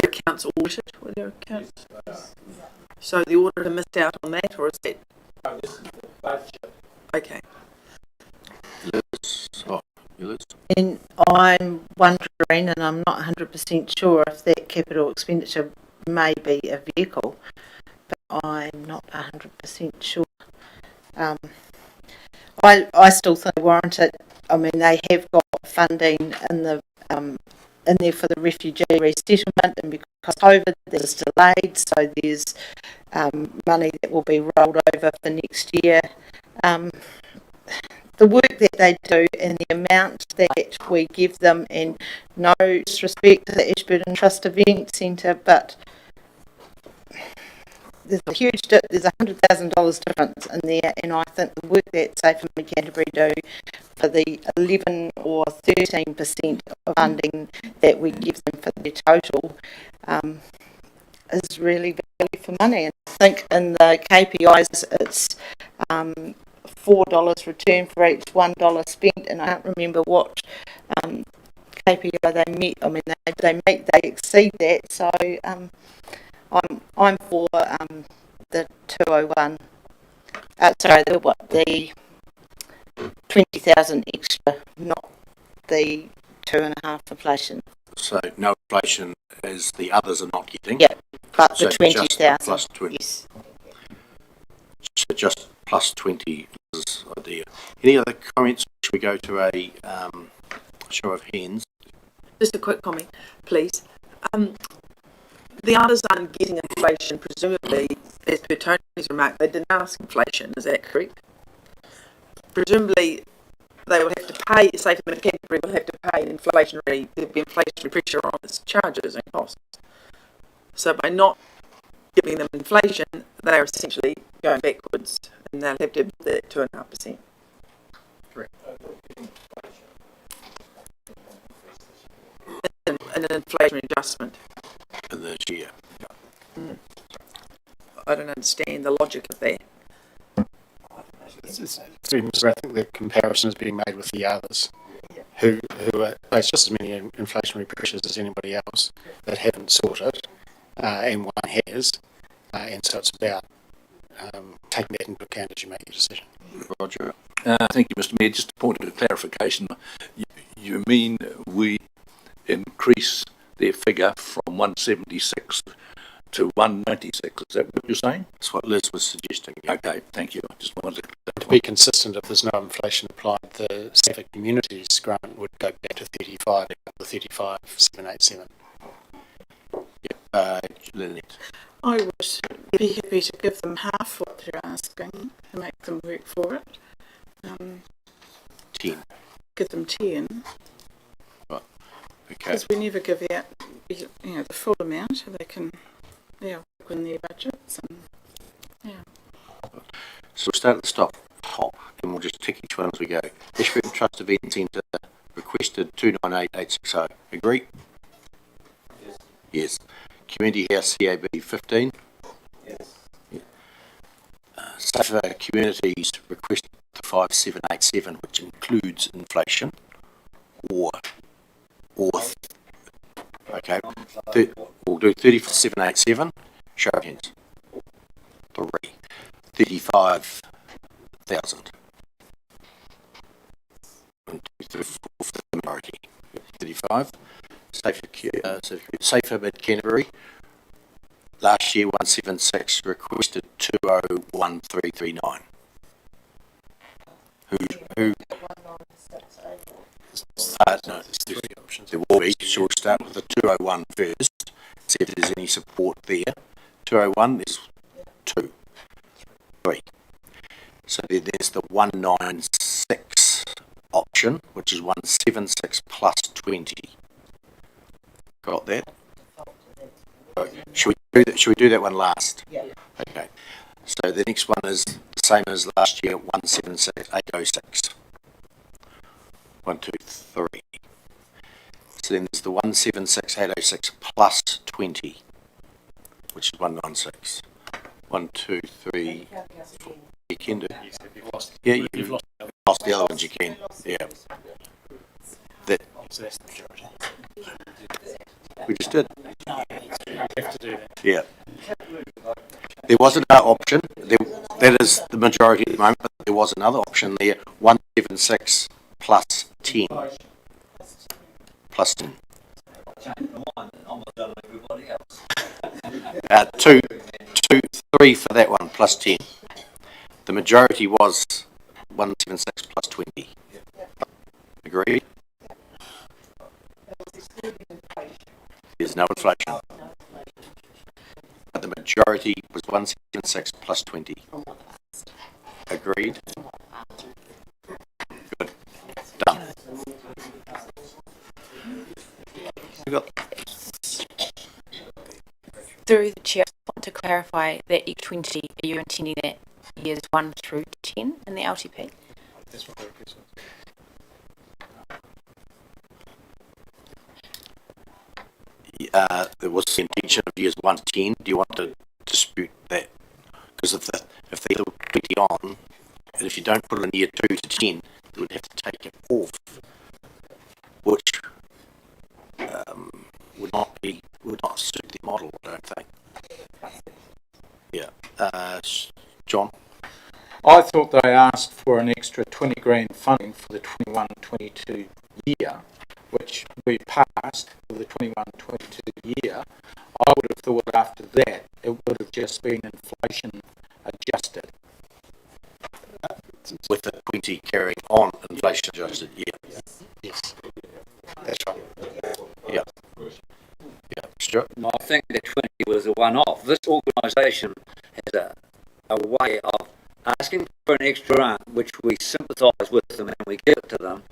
accounts audited? Were their accounts? So the auditor missed out on that, or is that? No, this is the budget. Okay. And I'm wondering, and I'm not 100% sure if that capital expenditure may be a vehicle, but I'm not 100% sure. I still think they warrant it. I mean, they have got funding in the in there for the refugee resettlement, and because COVID there's delayed, so there's money that will be rolled over for next year. The work that they do and the amount that we give them, and no disrespect to the Ashburton Trust Event Centre, but there's a huge, there's $100,000 difference in there, and I think the work that Safe and Canterbury do for the 11 or 13% of funding that we give them for their total is really value for money. And I think in the KPIs it's $4 return for each $1 spent, and I don't remember what KPI they met. I mean, they meet, they exceed that. So I'm for the 201. The 20,000 extra, not the 2.5 inflation. So no inflation as the others are not getting. Yeah, but so the 20,000. Plus 20. Yes. So just plus 20 is the idea. Any other comments? Should we go to a show of hands? Just a quick comment, please. The others aren't getting inflation, presumably, as per Tony's remark, they didn't ask inflation, is that correct? Presumably, they will have to pay, Safe and Canterbury will have to pay there'll be inflationary pressure on its charges and costs. So by not giving them inflation, they are essentially going backwards, and they'll have to have that 2.5%. Correct. An inflationary adjustment. In this year. I don't understand the logic of that. I think the comparison is being made with the others, who face just as many inflationary pressures as anybody else that haven't sought it, and one has, and so it's about taking that into account as you make your decision. Roger. Thank you, Mr. Mayor. Just a point of clarification. You mean we increase their figure from 176 to 196. Is that what you're saying? That's what Liz was suggesting. Okay, thank you. I just wanted To be consistent, if there's no inflation applied, the Stafford Communities grant would go back to 35, the 35,787. Lynette. I would be happy to give them half what they're asking to make them work for it. 10. Give them 10. Right. Okay. Because we never give out, the full amount. They can, work in their budgets and, So we'll start at the top, and we'll just tick each one as we go. Ashburton Trust Event Centre requested 298,860. Agree? Yes. Community House CAB 15? Yes. Safer Communities requested 5787, which includes inflation, or okay, we'll do 3787. Show of hands. 35,000. 1, 2, 3, 4 for the majority. 35. Safer Mid Canterbury. Last year 176 requested 201339. Who? No, there will be. So we'll start with the 201 first. See if there's any support there. 201, there's 2, 3. So there's the 196 option, which is 176 plus 20. Got that? Should we do that one last? Yeah. Okay. So the next one is the same as last year, 176,806. 1, 2, 3. So then there's the 176,806 plus 20, which is 196. 1, 2, 3, 4. You can do. Yeah, you've lost the other ones. You can. Yeah. That. So that's the majority. We just did. You have to do that. Yeah. There was another option. That is the majority at the moment, but there was another option there. 176 plus 10. Plus 10. 2, 3 for that one, plus 10. The majority was 176 plus 20. Agreed? There's no inflation. But the majority was 176 plus 20. Agreed? Good. Done. Through the chair, I want to clarify that each 20, are you intending that years 1 through 10 in the LTP? That's what the request was. There was the intention of years 1 to 10. Do you want to dispute that? Because if they put 20 on, and if you don't put it in year 2 to 10, they would have to take it off, which would not suit the model, I don't think. Yeah. John? I thought they asked for an extra 20 grand funding for the 21-22 year, which we passed for the 21-22 year. I would have thought after that it would have just been inflation adjusted. With the 20 carrying on inflation adjusted, yeah. Yes. That's right. Yeah. Yeah, Stuart? No, I think the 20 was a one-off. This organisation has a way of asking for an extra grant, which we sympathise with them and we give it to them,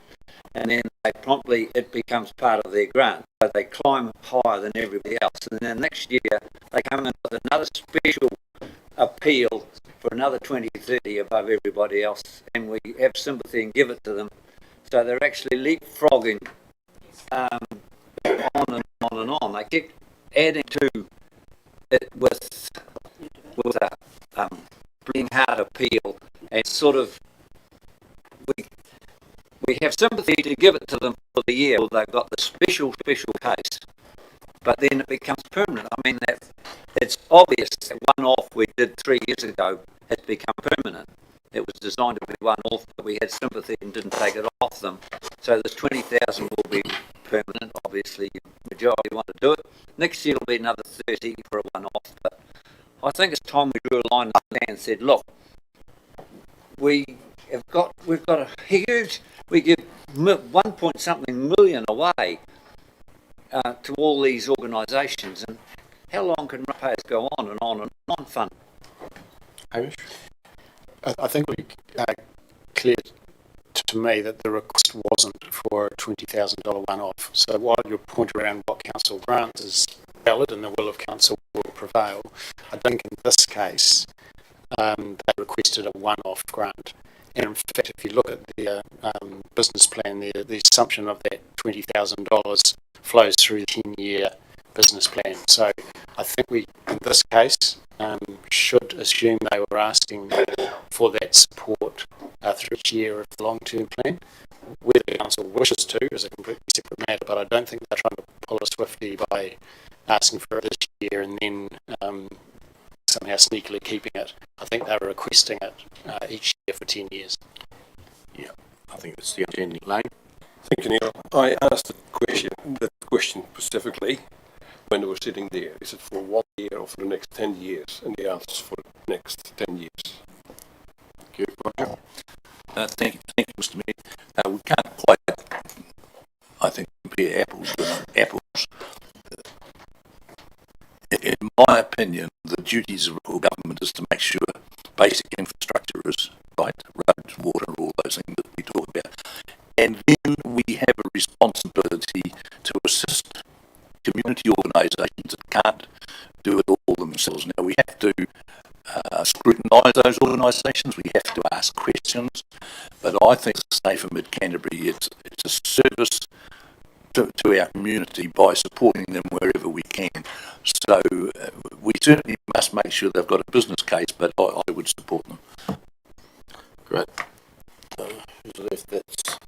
and then it becomes part of their grant. So they climb higher than everybody else, and then next year they come in with another special appeal for another 20-30 above everybody else, and we have sympathy and give it to them. So they're actually leapfrogging on and on and on. They keep adding to it with a bleeding heart appeal, and sort of we have sympathy to give it to them for the year. Well, they've got the special case, but then it becomes permanent. I mean, that it's obvious that one-off we did 3 years ago has become permanent. It was designed to be one-off, but we had sympathy and didn't take it off them. So the 20,000 will be permanent, obviously, majority want to do it. Next year will be another 30 for a one-off, but I think it's time we drew a line in the sand and said, look, we've got a huge, we give 1 point something million away to all these organisations, and how long can ratepayers go on and on and on fund? Hamish? I think we clear to me that the request wasn't for a $20,000 one-off. So while your point around what council grants is valid and the will of council will prevail, I think in this case they requested a one-off grant. And in fact, if you look at the business plan, the assumption of that $20,000 flows through the 10-year business plan. So I think we, in this case, should assume they were asking for that support through each year of the long-term plan. Whether the council wishes to is a completely separate matter, but I don't think they're trying to pull a swifty by asking for it this year and then somehow sneakily keeping it. I think they were requesting it each year for 10 years. Yeah, I think it's the understanding. Lane? Thank you, Neil. I asked the question specifically when they were sitting there. Is it for 1 year or for the next 10 years? And the answer is for the next 10 years. Good, Roger. Thank you, Mr. Mayor. We can't quite, I think, compare apples with apples. In my opinion, the duties of local government is to make sure basic infrastructure is right, roads, water, all those things that we talk about. And then we have a responsibility to assist community organisations that can't do it all themselves. Now, we have to scrutinise those organisations, we have to ask questions, but I think, say for Mid-Canterbury, it's a service to our community by supporting them wherever we can. So we certainly must make sure they've got a business case, but I would support them. Great. Who's left? That's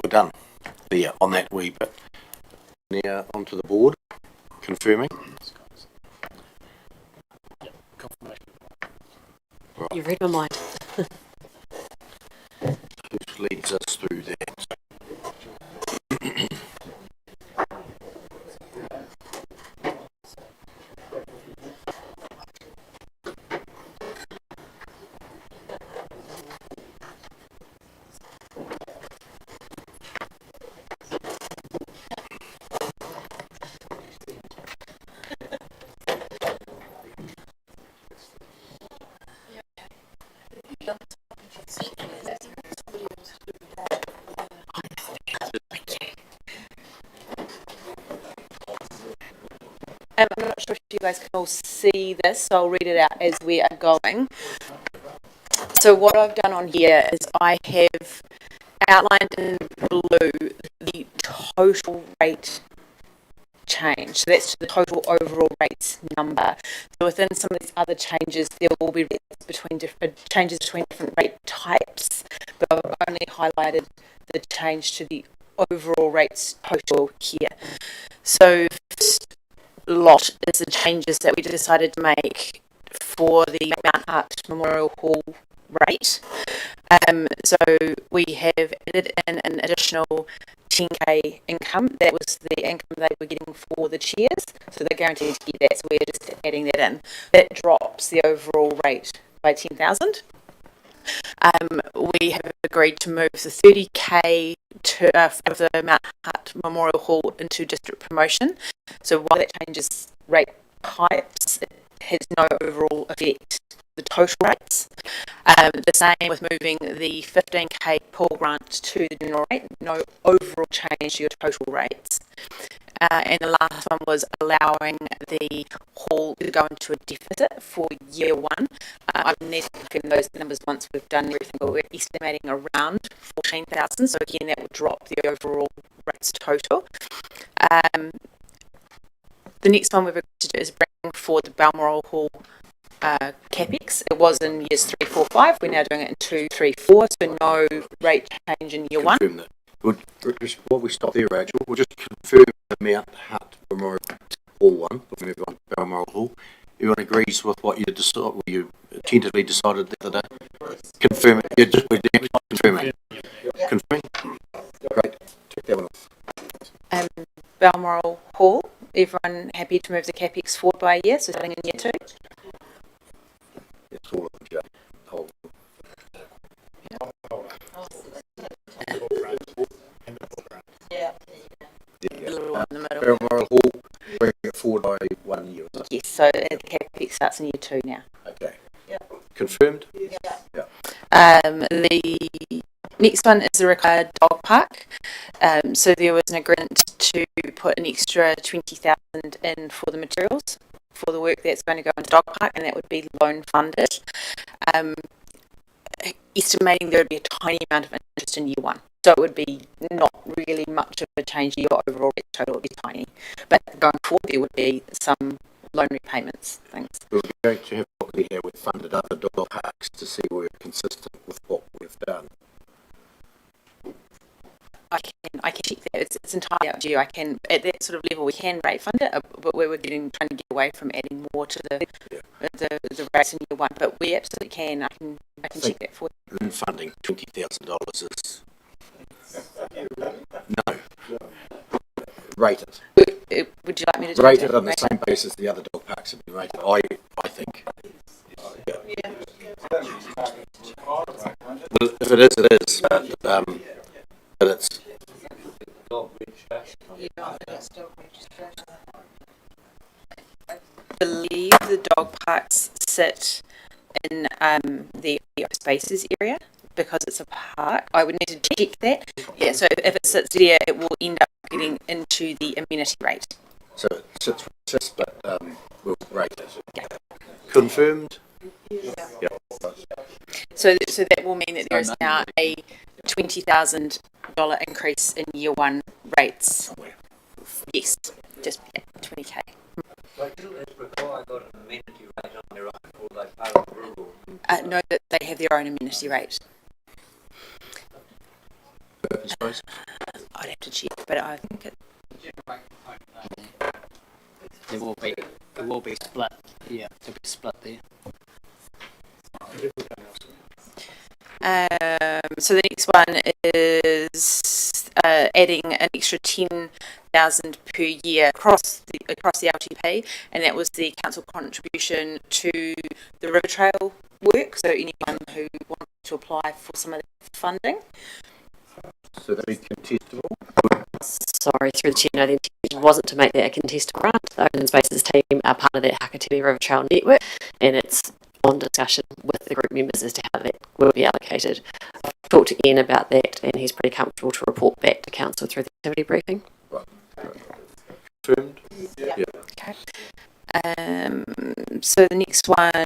we're done there on that wee bit. Now onto the board, confirming. Confirmation. Right. You read my mind. Who leads us through that? I'm not sure if you guys can all see this, so I'll read it out as we are going. So what I've done on here is I have outlined in blue the total rate change. So that's the total overall rates number. So within some of these other changes, there will be changes between different rate types, but I've only highlighted the change to the overall rates total here. So first lot is the changes that we decided to make for the Mount Hart Memorial Hall rate. So we have added in an additional 10k income. That was the income they were getting for the chairs, so they're guaranteed to get that, so we're just adding that in. That drops the overall rate by 10,000. We have agreed to move the 30k of the Mount Hart Memorial Hall into district promotion. So while that changes rate types, it has no overall effect the total rates. The same with moving the 15k pool grant to the general rate, no overall change to your total rates. And the last one was allowing the hall to go into a deficit for year one. I need to confirm those numbers once we've done everything, but we're estimating around 14,000. So again, that would drop the overall rates total. The next one we've agreed to do is bring forward the Balmoral Hall capex. It was in years 3, 4, 5. We're now doing it in 2, 3, 4. So no rate change in year one. That. While we stop there, Rachel, we'll just confirm the Mount Hart Memorial Hall one. We'll move on to Balmoral Hall. Everyone agrees with what you tentatively decided the other day? Confirm it. Yeah, we're confirming. Confirming. Balmoral Hall. Everyone happy to move the CapEx forward by a year, so starting in year 2? It's all of them, Jay. Oh, Yeah. yeah. The little one in the middle. Balmoral Hall, bring it forward by 1 year. Is it? Yes, so the CapEx starts in year 2 now. Okay. Confirmed? The next one is the required dog park. So there was an agreement to put an extra 20,000 in for the materials for the work that's going to go into dog park, and that would be loan funded. Estimating there would be a tiny amount of interest in year 1. So it would be not really much of a change. Your overall rate total would be tiny. But going forward, there would be some loan repayments, things. We're going to have a look here with funded other dog parks to see we're consistent with what we've done. I can check that. It's entirely up to you. I can, at that sort of level, we can rate fund it, but we were trying to get away from adding more to the rates in year 1. But we absolutely can. I can check that for you. And funding $20,000 is no. Rate it. Would you like me to rate it on the same basis the other dog parks have been rated? I think. Yeah. Well, if it is, it is. But it's. I believe the dog parks sit in the spaces area because it's a park. I would need to check that. Yeah, so if it sits there, it will end up getting into the amenity rate. So it sits, but we'll rate it. Yeah. Confirmed? Yeah. So that will mean that there is now a $20,000 increase in year 1 rates. Yes, just 20k. No, that they have their own amenity rate. I'd have to check, but I think it. It will be split. Yeah, it'll be split there. So the next one is adding an extra 10,000 per year across the LTP, and that was the council contribution to the River Trail work. So anyone who wanted to apply for some of the funding. So that'd be contestable. Sorry, through the chair, no, the intention wasn't to make that a contestable grant. The Open Spaces team are part of that Hakatimi River Trail network, and it's on discussion with the group members as to how that will be allocated. I've talked to Ian about that, and he's pretty comfortable to report back to council through the activity briefing. Right. Confirmed? Yeah. Okay. So the next one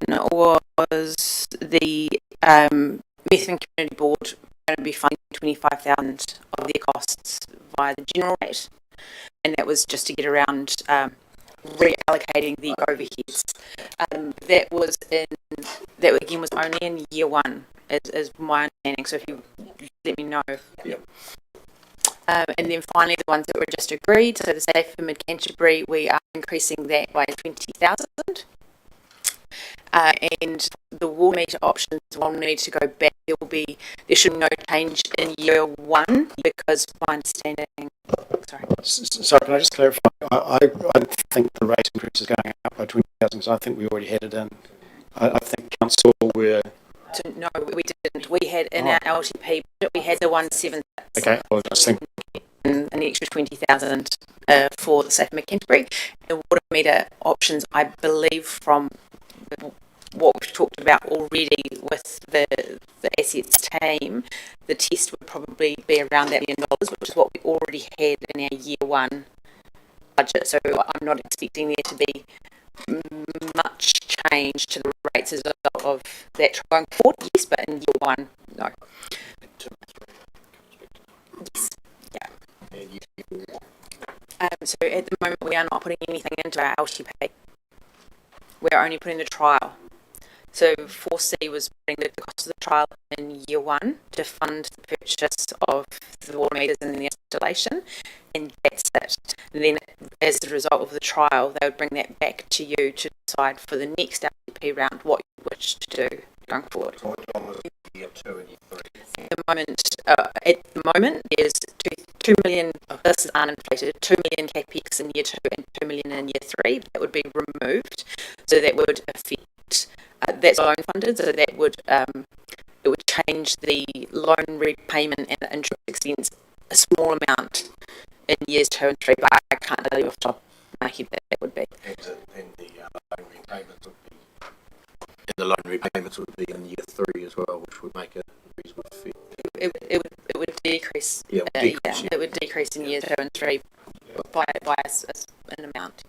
was the Methven Community Board going to be funding 25,000 of their costs via the general rate, and that was just to get around reallocating the overheads. That again was only in year 1, is my understanding. So if you let me know. Yep. And then finally, the ones that were just agreed. So the Safe for Mid Canterbury, we are increasing that by 20,000. And the water meter options will need to go back. There should be no change in year 1 because my understanding. Sorry. So can I just clarify? I don't think the rate increase is going up by 20,000 because I think we already had it in. I think council were. No, we didn't. We had in our LTP, we had the 176. Okay, I was just thinking. An extra 20,000 for the Safe Mid Canterbury. The water meter options, I believe, from what we've talked about already with the assets team, the test would probably be around that $1 million, which is what we already had in our year 1 budget. So I'm not expecting there to be much change to the rates as a result of that going forward. Yes, but in year 1, no. Yes. Yeah. So at the moment we are not putting anything into our LTP. We're only putting the trial. So 4C was putting the cost of the trial in year 1 to fund the purchase of the water meters and the installation, and that's it. And then as a result of the trial, they would bring that back to you to decide for the next LTP round what you wish to do going forward. Year 2 and year 3. the moment, there's 2 million, this is uninflated, 2 million capex in year 2 and 2 million in year 3. That would be removed. So that would affect, that's loan funded, so that would, it would change the loan repayment and the interest expense a small amount in years 2 and 3, but I can't tell you off the top of my head that that would be. And the loan repayments would be in year 3 as well, which would make a reasonable effect. It would decrease. Yeah, decrease, it would decrease in years 2 and 3 by an amount.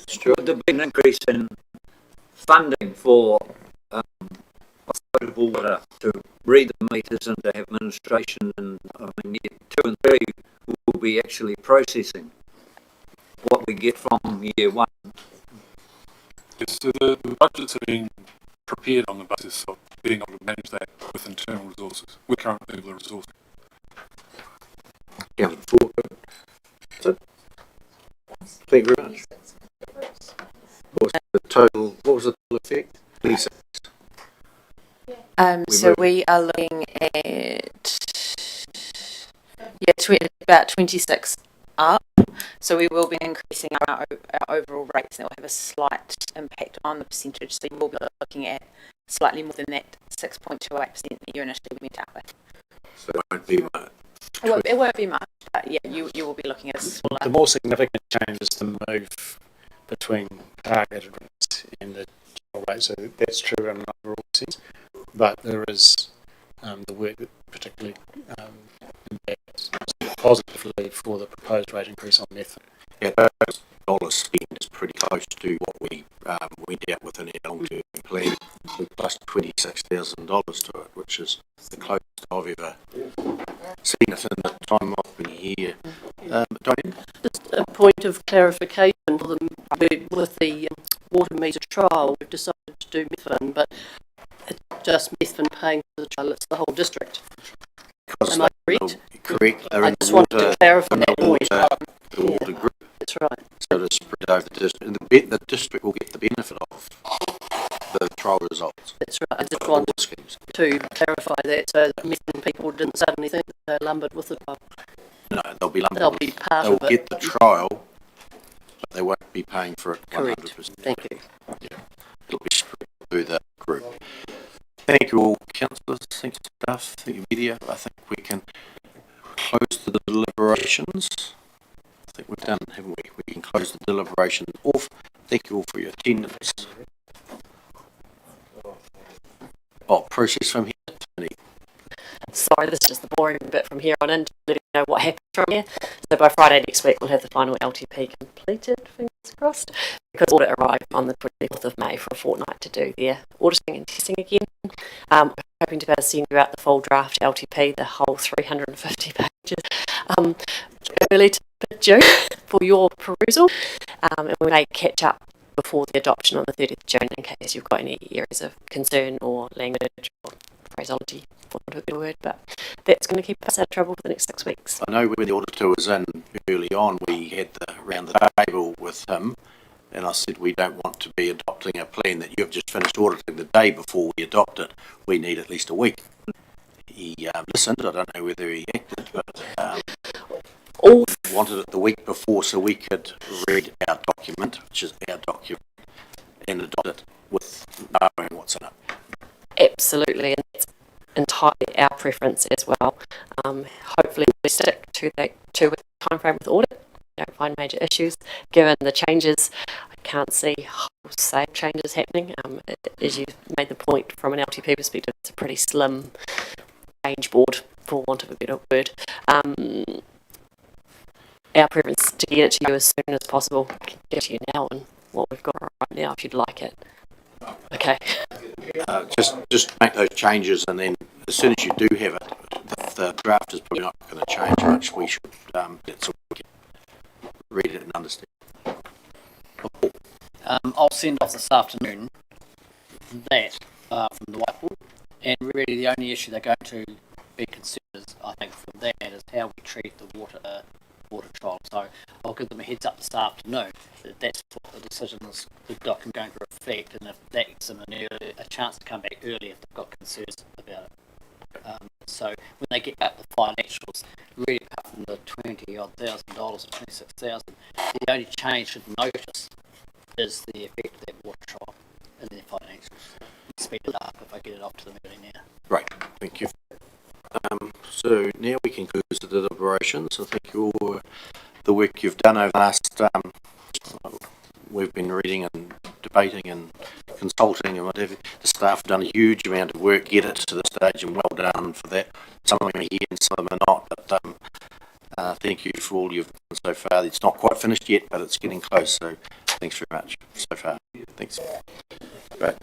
Should there be an increase in funding for potable water to read the meters and to have administration? And I mean, year 2 and 3 will be actually processing what we get from year 1. Yes, so the budgets are being prepared on the basis of being able to manage that with internal resources, with current level of resources. Yeah, that's it. Thank you very much. What was the total effect? Please. So we are looking at about 26 up. So we will be increasing our overall rates. That will have a slight impact on the percentage. So you will be looking at slightly more than that 6.28% that you initially went out with. So it won't be much. It won't be much, but yeah, you will be looking at a smaller. The more significant change is the move between targeted rates and the general rate. So that's true in an overall sense, but there is the work that particularly impacts positively for the proposed rate increase on methane. Yeah, those dollars spent is pretty close to what we went out with in our long-term plan. We plus $26,000 to it, which is the closest I've ever seen it in the time I've been here. Diane? Just a point of clarification for them with the water meter trial. We've decided to do methane, but it's just methane paying for the trial. It's the whole district. Am I correct? Correct. They're I in just the wanted water, to clarify that the water group. That's right. So it's spread over the district, and the district will get the benefit of the trial results. That's right. I just wanted to clarify that so that methane people didn't suddenly think that they're lumbered with the trial. No, they'll be lumbered. They'll be part of it. They'll get the trial, but they won't be paying for it 100%. Correct. Thank you. Yeah, it'll be spread through the group. Thank you all, councillors. Thank you, staff. Thank you, media. I think we can close the deliberations. I think we've done, haven't we? We can close the deliberations off. Thank you all for your attendance. Oh, process from here, Tony. Sorry, this is just the boring bit from here on in to let you know what happens from here. So by Friday next week, we'll have the final LTP completed, fingers crossed, because audit arrived on the 24th of May for a fortnight to do their auditing and testing again. We're hoping to be able to send you out the full draft LTP, the whole 350 pages, early to June for your perusal, and we may catch up before the adoption on the 30th of June in case you've got any areas of concern or language or phraseology, for want of a good word, but that's going to keep us out of trouble for the next 6 weeks. I know when the auditor was in early on, we had around the table with him, and I said we don't want to be adopting a plan that you've just finished auditing the day before we adopt it. We need at least a week. He listened. I don't know whether he acted, but wanted it the week before so we could read our document, which is our document, and adopt it with knowing what's in it. Absolutely, and it's entirely our preference as well. Hopefully we stick to that 2-week time frame with audit. Don't find major issues. Given the changes, I can't see wholesale changes happening. As you made the point from an LTP perspective, it's a pretty slim change board, for want of a better word. Our preference is to get it to you as soon as possible. I can get to you now and what we've got right now if you'd like it. Okay. Just make those changes, and then as soon as you do have it, the draft is probably not going to change much. We should get so we can read it and understand. I'll send off this afternoon that from the whiteboard, and really the only issue they're going to be concerned is, I think, for that is how we treat the water trial. So I'll give them a heads up this afternoon that that's what the decisions the document going to reflect, and if that gives them a chance to come back early if they've got concerns about it. So when they get out the financials, really apart from the $20,000 or 26,000, the only change to notice is the effect of that water trial in their financials. Speed it up if I get it off to the meeting now. Great, thank you. So now we can close the deliberations. I thank you all for the work you've done over the last, we've been reading and debating and consulting and whatever. The staff have done a huge amount of work to get it to the stage, and well done for that. Some of them are here and some of them are not, but thank you for all you've done so far. It's not quite finished yet, but it's getting close, so thanks very much so far. Thanks. Great.